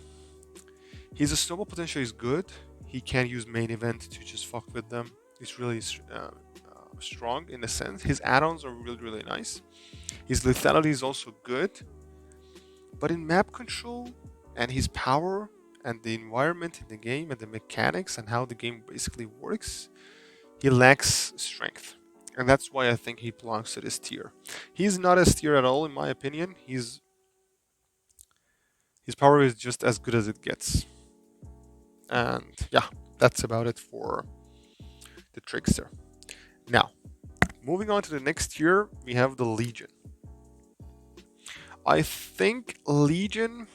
His snowball potential is good. He can use main event to just fuck with them. He's really strong in a sense. His add-ons are really, really nice. His lethality is also good. But in map control and his power and the environment in the game and the mechanics and how the game basically works, he lacks strength. And that's why I think he belongs to this tier. He's not a tier at all, in my opinion. His power is just as good as it gets. And yeah, that's about it for the Trickster. Now, moving on to the next tier, we have the Legion. I think Legion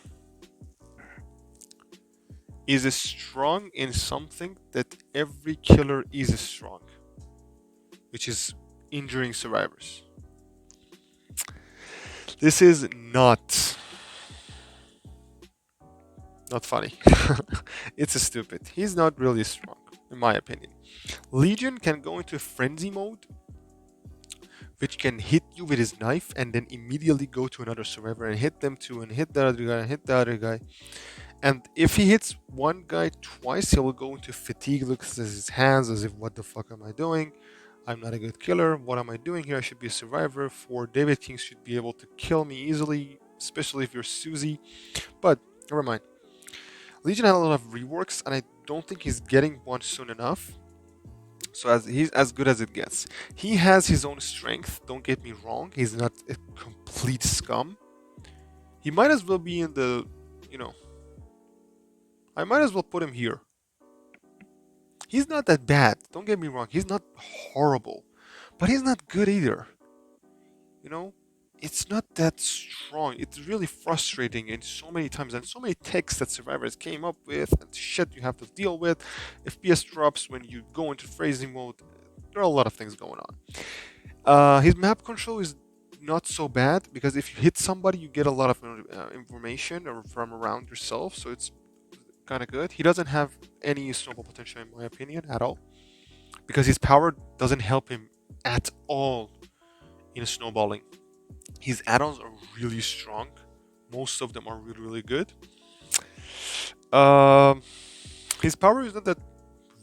is strong in something that every killer is strong, which is injuring survivors. This is not funny. It's stupid. He's not really strong, in my opinion. Legion can go into frenzy mode, which can hit you with his knife and then immediately go to another survivor and hit them too, and hit the other guy, and hit the other guy. And if he hits one guy twice, he will go into fatigue, looks at his hands as if, what the fuck am I doing? I'm not a good killer. What am I doing here? I should be a survivor. 4 David Kings should be able to kill me easily, especially if you're Susie. But never mind. Legion had a lot of reworks, and I don't think he's getting one soon enough. So he's as good as it gets. He has his own strength, don't get me wrong. He's not a complete scum. He might as well be in the, I might as well put him here. He's not that bad, don't get me wrong. He's not horrible, but he's not good either. It's not that strong. It's really frustrating in so many times, and so many techs that survivors came up with and shit you have to deal with. FPS drops when you go into phrasing mode. There are a lot of things going on. His map control is not so bad because if you hit somebody, you get a lot of information from around yourself, so it's kind of good. He doesn't have any snowball potential, in my opinion, at all, because his power doesn't help him at all in snowballing. His add-ons are really strong. Most of them are really, really good. His power is not that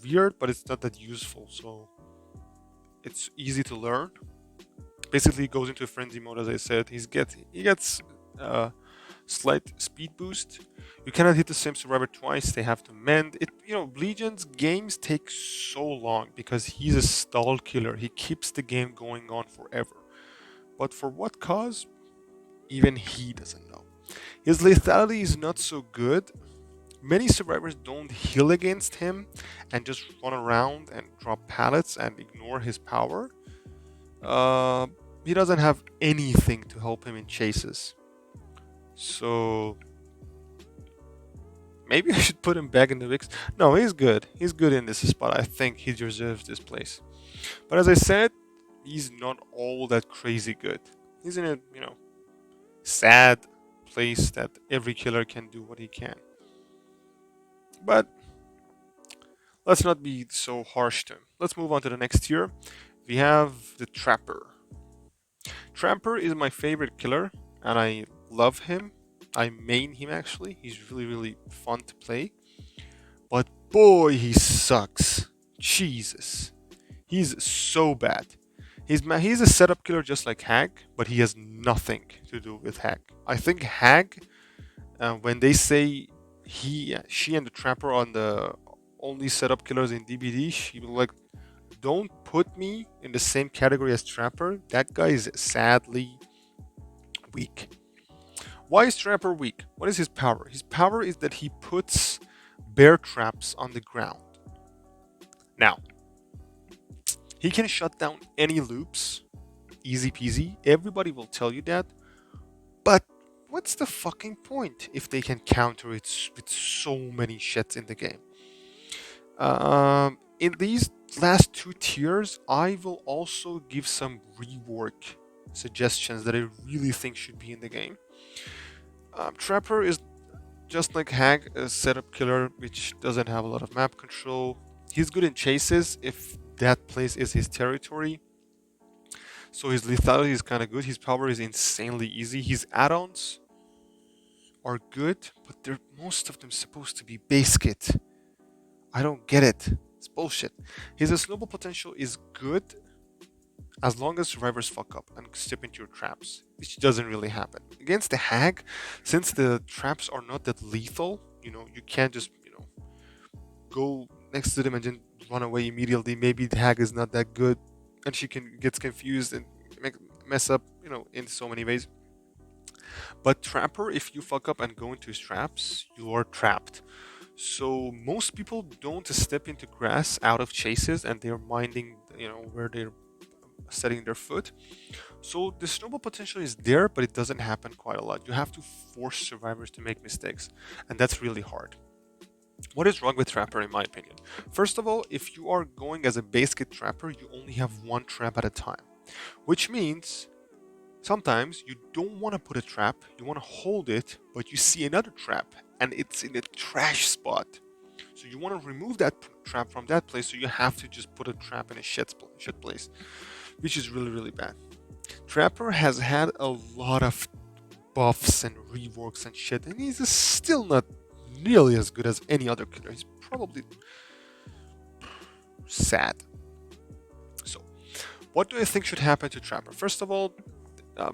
weird, but it's not that useful, so it's easy to learn. Basically, he goes into frenzy mode, as I said. He gets slight speed boost. You cannot hit the same survivor twice. They have to mend it. Legion's games take so long because he's a stall killer. He keeps the game going on forever. But for what cause? Even he doesn't know. His lethality is not so good. Many survivors don't heal against him and just run around and drop pallets and ignore his power. He doesn't have anything to help him in chases. So maybe I should put him back in the mix. No, he's good. He's good in this spot. I think he deserves this place. But as I said, he's not all that crazy good. He's in a, sad place that every killer can do what he can. But let's not be so harsh to him. Let's move on to the next tier. We have the Trapper. Trapper is my favorite killer, and I love him. I main him actually. He's really, really fun to play. But boy, he sucks. Jesus. He's so bad. He's a setup killer just like Hag, but he has nothing to do with Hag. I think Hag, when they say she and the Trapper are the only setup killers in DBD, she will like, don't put me in the same category as Trapper. That guy is sadly weak. Why is Trapper weak? What is his power? His power is that he puts bear traps on the ground. Now, he can shut down any loops, easy peasy. Everybody will tell you that. But what's the fucking point if they can counter it with so many shits in the game? In these last 2 tiers, I will also give some rework suggestions that I really think should be in the game. Trapper is just like Hag, a setup killer which doesn't have a lot of map control. He's good in chases if that place is his territory. So his lethality is kind of good. His power is insanely easy. His add-ons are good, but most of them supposed to be base kit. I don't get it. It's bullshit. His snowball potential is good as long as survivors fuck up and step into your traps, which doesn't really happen. Against the Hag, since the traps are not that lethal, you can't just, go next to them and then run away immediately. Maybe the Hag is not that good and she gets confused and mess up, in so many ways. But Trapper, if you fuck up and go into his traps, you are trapped. So most people don't step into grass out of chases and they're minding, where they're setting their foot. So the snowball potential is there, but it doesn't happen quite a lot. You have to force survivors to make mistakes, and that's really hard. What is wrong with Trapper, in my opinion? First of all, if you are going as a base kit Trapper, you only have one trap at a time, which means sometimes you don't want to put a trap, you want to hold it, but you see another trap and it's in a trash spot. So you want to remove that trap from that place, so you have to just put a trap in a shit place, which is really, really bad. Trapper has had a lot of buffs and reworks and shit, and he's still not nearly as good as any other killer. He's probably sad. So, what do I think should happen to Trapper? First of all,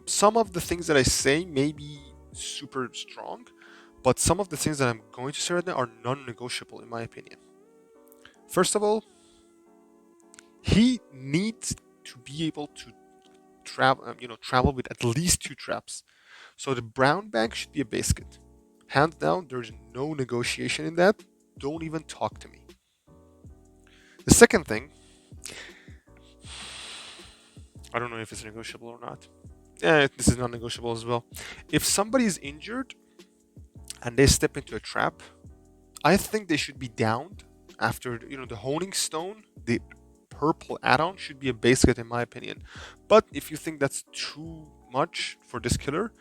some of the things that I say may be super strong, but some of the things that I'm going to say right now are non-negotiable in my opinion. First of all, he needs to be able to travel with at least 2 traps. So the brown bag should be a base kit. Hands down, there's no negotiation in that. Don't even talk to me. The second thing, I don't know if it's negotiable or not. This is not negotiable as well. If somebody is injured and they step into a trap, I think they should be downed after the honing stone. The purple add-on should be a base kit in my opinion. But if you think that's too much for this killer,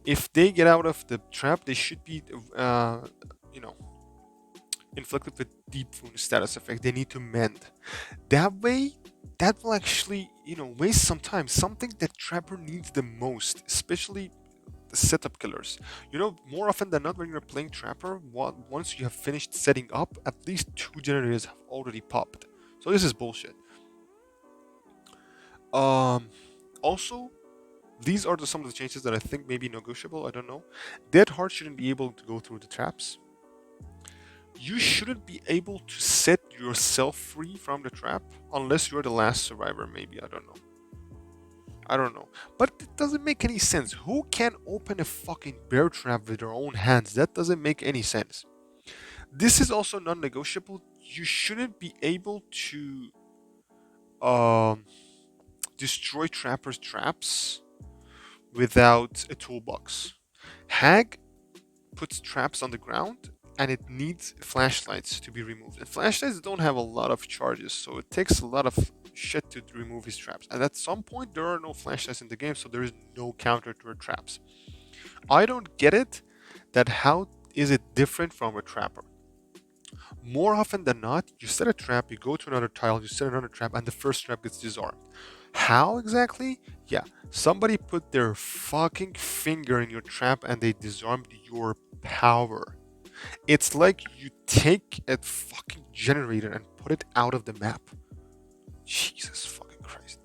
if they get out of the trap, they should be inflicted with deep wound status effect. They need to mend. That way, that will actually waste some time. Something that Trapper needs the most, especially the setup killers. More often than not, when you're playing Trapper, once you have finished setting up, at least 2 generators have already popped. So this is bullshit. Also, these are some of the changes that I think may be negotiable. I don't know. Dead Heart shouldn't be able to go through the traps. You shouldn't be able to set yourself free from the trap unless you're the last survivor, maybe. I don't know. But it doesn't make any sense. Who can open a fucking bear trap with their own hands? That doesn't make any sense. This is also non-negotiable. You shouldn't be able to destroy trappers' traps without a toolbox. Hag puts traps on the ground and it needs flashlights to be removed. And flashlights don't have a lot of charges, so it takes a lot of shit to remove his traps. And at some point, there are no flashlights in the game, so there is no counter to her traps. I don't get it that how is it different from a trapper? More often than not, you set a trap, you go to another tile, you set another trap, and the first trap gets disarmed. How exactly? Yeah, somebody put their fucking finger in your trap and they disarmed your power. It's like you take a fucking generator and put it out of the map. Jesus fucking Christ.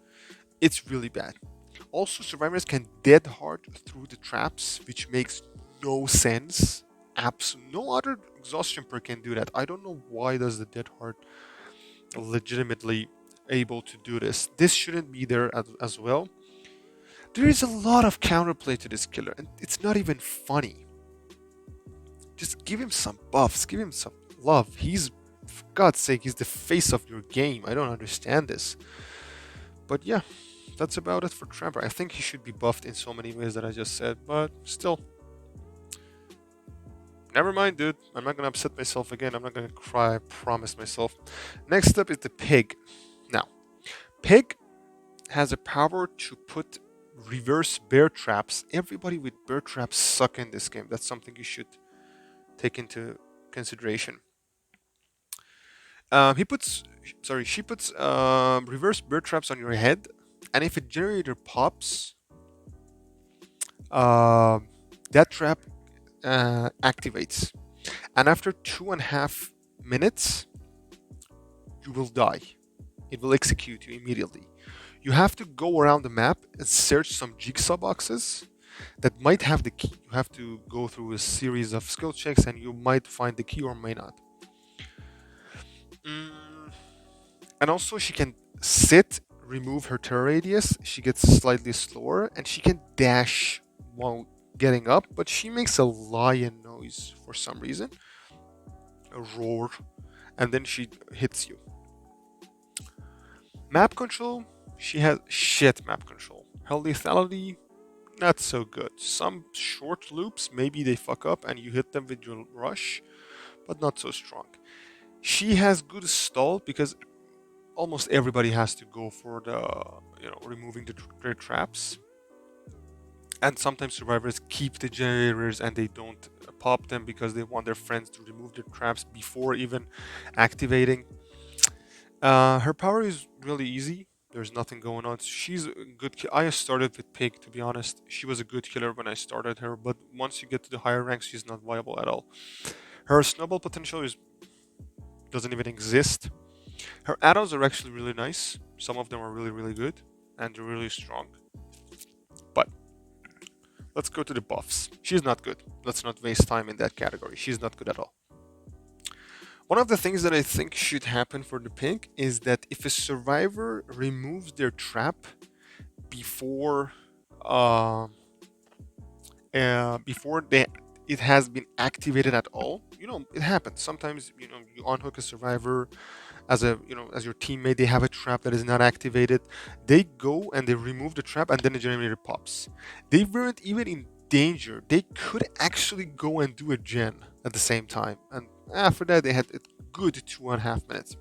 It's really bad. Also, survivors can dead hard through the traps, which makes no sense. No other exhaustion perk can do that. I don't know why does the dead hard legitimately able to do this. This shouldn't be there as well. There is a lot of counterplay to this killer, and it's not even funny. Just give him some buffs, give him some love. For God's sake, he's the face of your game. I don't understand this. But yeah, that's about it for Trapper. I think he should be buffed in so many ways that I just said, but still. Never mind, dude. I'm not gonna upset myself again. I'm not gonna cry, I promise myself. Next up is the Pig. Now, Pig has a power to put reverse bear traps. Everybody with bear traps suck in this game. That's something you should take into consideration. She puts reverse bear traps on your head, and if a generator pops, that trap activates, and after 2.5 minutes, you will die. It will execute you immediately. You have to go around the map and search some jigsaw boxes that might have the key. You have to go through a series of skill checks and you might find the key or may not. And also, she can sit, remove her turn radius. She gets slightly slower and she can dash while getting up, but she makes a lion noise for some reason. A roar. And then she hits you. Map control, she has shit map control. Her lethality, not so good. Some short loops, maybe they fuck up and you hit them with your rush, but not so strong. She has good stall because almost everybody has to go for the removing their traps, and sometimes survivors keep the generators and they don't pop them because they want their friends to remove their traps before even activating. Her power is really easy. There's nothing going on. She's a good. I started with Pig, to be honest. She was a good killer when I started her, but once you get to the higher ranks, she's not viable at all. Her snowball potential doesn't even exist. Her add-ons are actually really nice. Some of them are really, really good, and they're really strong. But let's go to the buffs. She's not good. Let's not waste time in that category. She's not good at all. One of the things that I think should happen for the pig is that if a survivor removes their trap before it has been activated at all, it happens. Sometimes you unhook a survivor as your teammate, they have a trap that is not activated. They go and they remove the trap, and then the generator pops. They weren't even in danger. They could actually go and do a gen at the same time, and after that they had a good 2.5 minutes.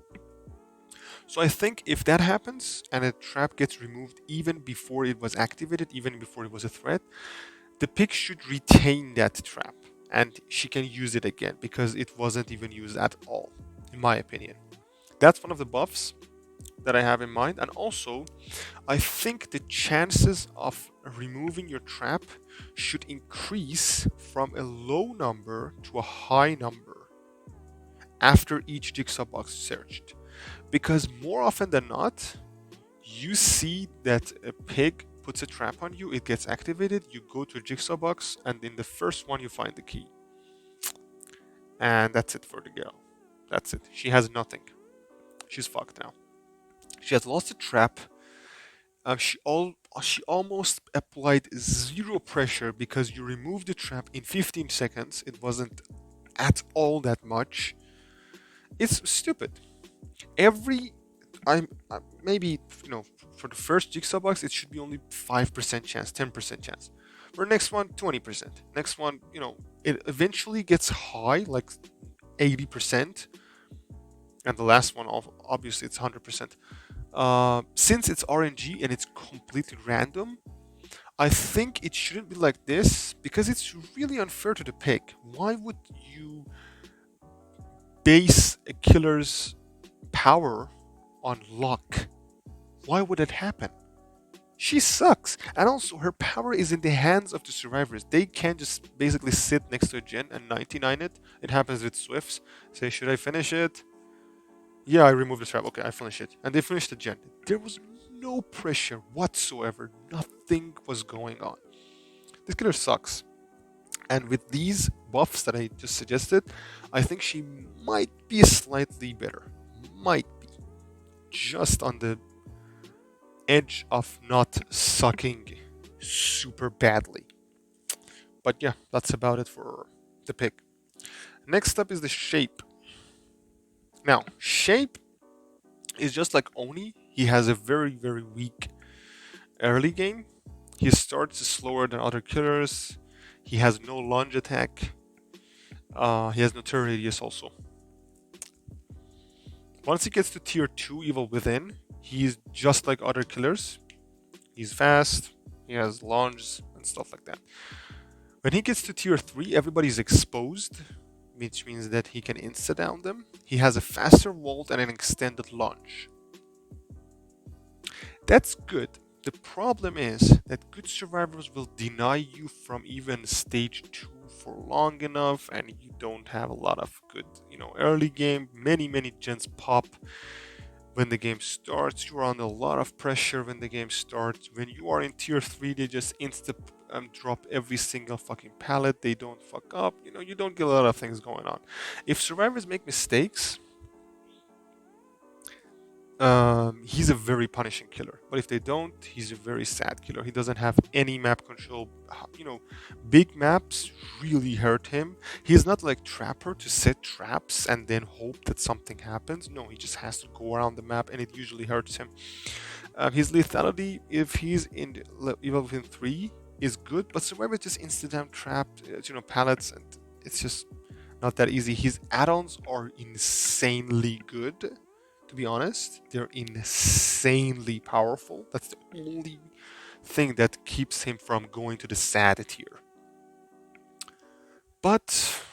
So I think if that happens and a trap gets removed even before it was activated, even before it was a threat, the pig should retain that trap and she can use it again because it wasn't even used at all, in my opinion. That's one of the buffs that I have in mind. And also, I think the chances of removing your trap should increase from a low number to a high number after each jigsaw box is searched. Because more often than not, you see that a pig puts a trap on you, it gets activated, you go to a jigsaw box, and in the first one you find the key. And that's it for the girl. That's it. She has nothing. She's fucked now. She has lost a trap. She almost applied zero pressure because you removed the trap in 15 seconds. It wasn't at all that much. It's stupid. Maybe for the first jigsaw box it should be only 5% chance, 10% chance. For the next one, 20%. Next one, it eventually gets high, like 80%. And the last one, obviously, it's 100%. Since it's RNG and it's completely random, I think it shouldn't be like this because it's really unfair to the pig. Why would you base a killer's power on luck? Why would it happen? She sucks. And also, her power is in the hands of the survivors. They can't just basically sit next to a gen and 99 it. It happens with Swifts. Say, should I finish it? Yeah, I removed the trap. Okay, I finish it. And they finished the gen. There was no pressure whatsoever. Nothing was going on. This killer sucks. And with these buffs that I just suggested, I think she might be slightly better. Might be. Just on the edge of not sucking super badly. But yeah, that's about it for the pick. Next up is the shape. Now, shape is just like Oni. He has a very, very weak early game. He starts slower than other killers. He has no lunge attack. He has no turn radius also. Once he gets to tier 2 Evil Within, he's just like other killers. He's fast, he has lunges and stuff like that. When he gets to tier 3, everybody's exposed, which means that he can insta-down them. He has a faster vault and an extended lunge. That's good. The problem is that good survivors will deny you from even stage 2 for long enough, and you don't have a lot of good, early game. Many gens pop when the game starts. You are under a lot of pressure when the game starts. When you are in tier 3, they just drop every single fucking pallet. They don't fuck up. You don't get a lot of things going on. If survivors make mistakes, he's a very punishing killer. But if they don't, he's a very sad killer. He doesn't have any map control. Big maps really hurt him. He's not like Trapper to set traps and then hope that something happens. No, he just has to go around the map and it usually hurts him. His lethality, if he's in Evil Within 3, is good, but survivors just instant down trapped, pallets, and it's just not that easy. His add-ons are insanely good, to be honest. They're insanely powerful. That's the only thing that keeps him from going to the sad tier. But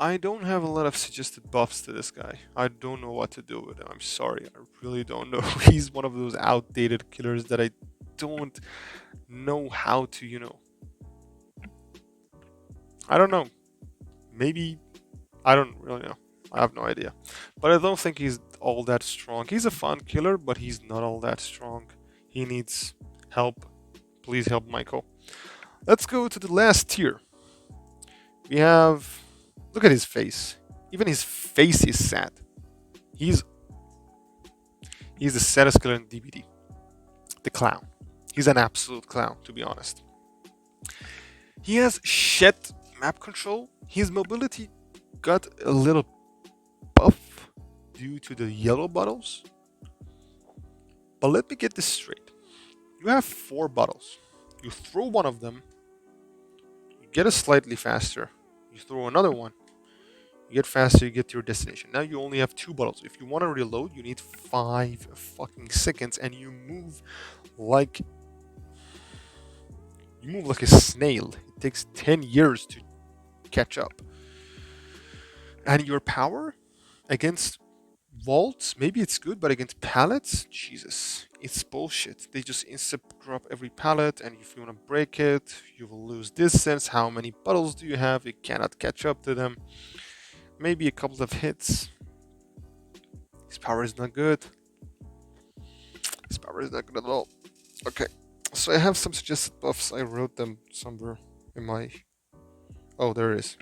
I don't have a lot of suggested buffs to this guy. I don't know what to do with him. I'm sorry. I really don't know. He's one of those outdated killers that I don't know how to, I don't know. Maybe, I don't really know. I have no idea. But I don't think he's all that strong. He's a fun killer, but he's not all that strong. He needs help. Please help Michael. Let's go to the last tier. We have. Look at his face. Even his face is sad. He's he's the saddest killer in DBD. The clown. He's an absolute clown, to be honest. He has shit map control. His mobility got a little buff due to the yellow bottles. But let me get this straight. You have 4 bottles. You throw one of them, you get a slightly faster. You throw another one, you get faster, you get to your destination. Now you only have 2 bottles. If you want to reload, you need 5 fucking seconds, and you move like a snail. It takes 10 years to catch up. And your power against vaults, maybe it's good, but against pallets, Jesus, it's bullshit. They just instant drop every pallet, and if you want to break it, you will lose distance. How many bottles do you have? You cannot catch up to them. Maybe a couple of hits. His power is not good. His power is not good at all. Okay, so I have some suggested buffs. I wrote them somewhere in my... Oh, there it is.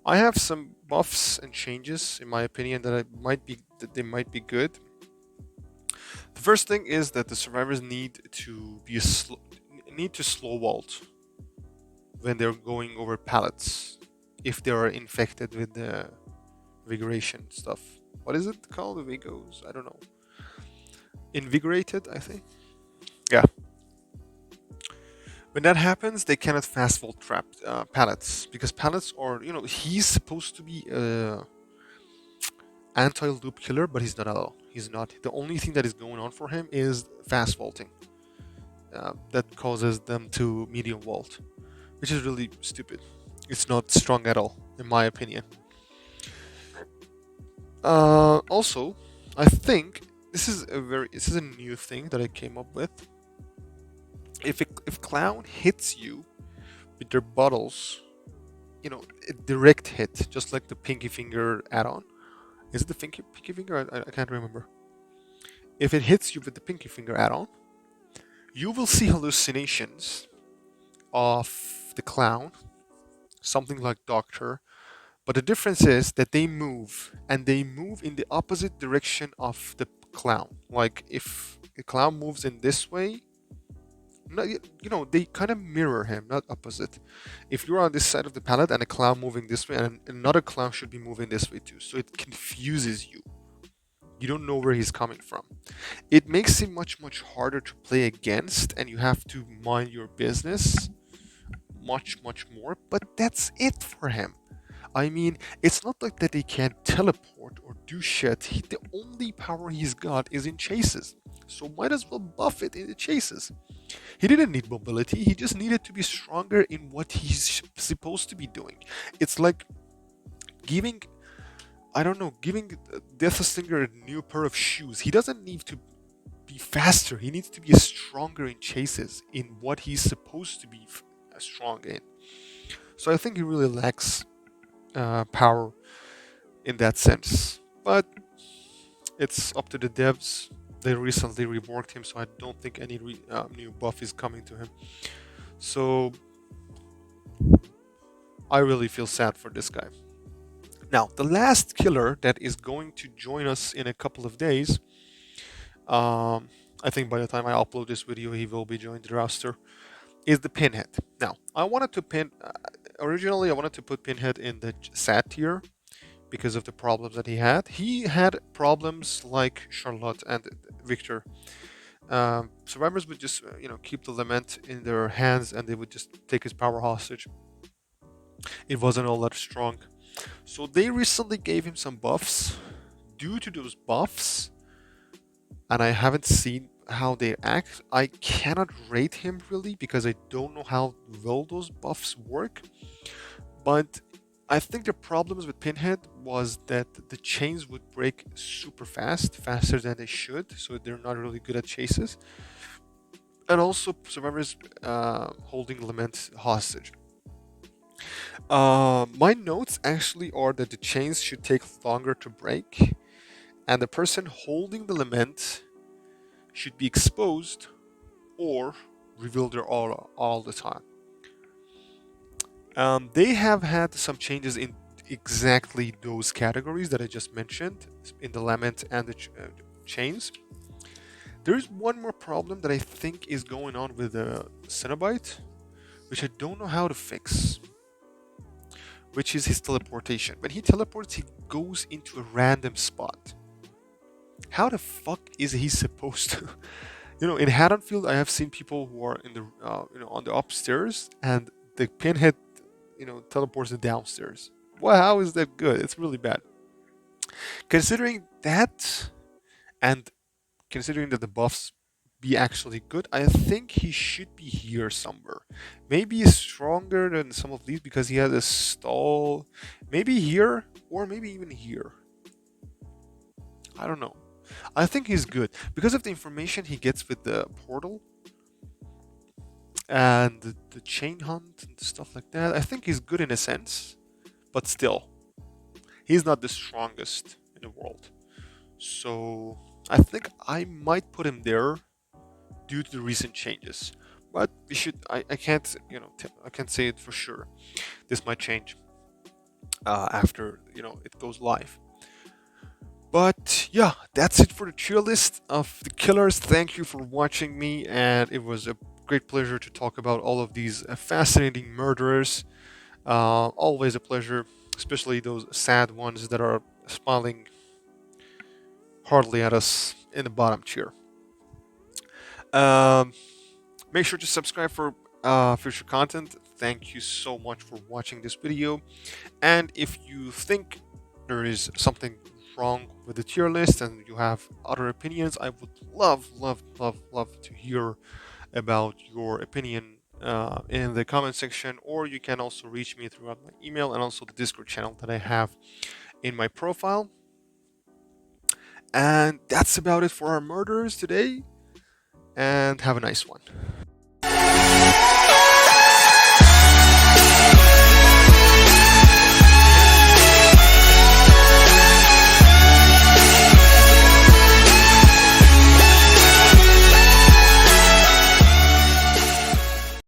I have some buffs and changes, in my opinion, that they might be good. The first thing is that the survivors need to slow vault when they're going over pallets if they are infected with the vigoration stuff. What is it called? The Vigos? I don't know. Invigorated, I think. Yeah. When that happens, they cannot fast vault trap pallets, because pallets are, he's supposed to be anti-loop killer, but he's not at all. He's not. The only thing that is going on for him is fast vaulting. That causes them to medium vault, which is really stupid. It's not strong at all, in my opinion. Also, I think this is a new thing that I came up with. If clown hits you with their bottles, a direct hit, just like the pinky finger add-on. Is it the pinky finger? I can't remember. If it hits you with the pinky finger add-on, you will see hallucinations of the clown, something like Doctor. But the difference is that they move, and they move in the opposite direction of the clown. Like if the clown moves in this way, they kind of mirror him, not opposite. If you're on this side of the palette and a clown moving this way, and another clown should be moving this way too, so it confuses you. You don't know where he's coming from. It makes him much harder to play against, and you have to mind your business much more. But that's it for him. I mean, it's not like that he can't teleport or do shit. The only power he's got is in chases. So might as well buff it in the chases. He didn't need mobility, he just needed to be stronger in what he's supposed to be doing. It's like giving Deathslinger a new pair of shoes. He doesn't need to be faster, he needs to be stronger in chases, in what he's supposed to be strong in. So I think he really lacks power in that sense. But it's up to the devs. They recently reworked him, so I don't think any new buff is coming to him. So I really feel sad for this guy. Now, the last killer that is going to join us in a couple of days, I think by the time I upload this video, he will be joined the roster, is the Pinhead. Now, originally I wanted to put Pinhead in the sad tier because of the problems that he had. He had problems like Charlotte and Victor. Survivors would just keep the lament in their hands, and they would just take his power hostage. It wasn't all that strong. So they recently gave him some buffs. Due to those buffs, and I haven't seen how they act, I cannot rate him really because I don't know how well those buffs work. But I think the problems with Pinhead was that the chains would break super fast, faster than they should, so they're not really good at chases. And also, survivors holding Lament hostage. My notes actually are that the chains should take longer to break, and the person holding the Lament should be exposed or reveal their aura all the time. They have had some changes in exactly those categories that I just mentioned in the lament and the chains. There's one more problem that I think is going on with the Cenobite, which I don't know how to fix, which is his teleportation. When he teleports, he goes into a random spot. How the fuck is he supposed to? In Haddonfield, I have seen people who are in the on the upstairs, and the Pinhead teleports them downstairs. Well, how is that good? It's really bad. Considering that, and considering that the buffs be actually good, I think he should be here somewhere. Maybe he's stronger than some of these because he has a stall. Maybe here, or maybe even here. I don't know. I think he's good because of the information he gets with the portal and the chain hunt and stuff like that. I think he's good in a sense, but still, he's not the strongest in the world. So I think I might put him there due to the recent changes. But we should. I can't. I can't say it for sure. This might change after it goes live. But yeah, that's it for the tier list of the killers. Thank you for watching me, and it was a great pleasure to talk about all of these fascinating murderers. Always a pleasure, especially those sad ones that are smiling hardly at us in the bottom tier. Um, Make sure to subscribe for future content. Thank you so much for watching this video. And if you think there is something wrong with the tier list and you have other opinions, I would love, love, love, love to hear about your opinion in the comment section, or you can also reach me throughout my email and also the Discord channel that I have in my profile. And that's about it for our murderers today, and have a nice one.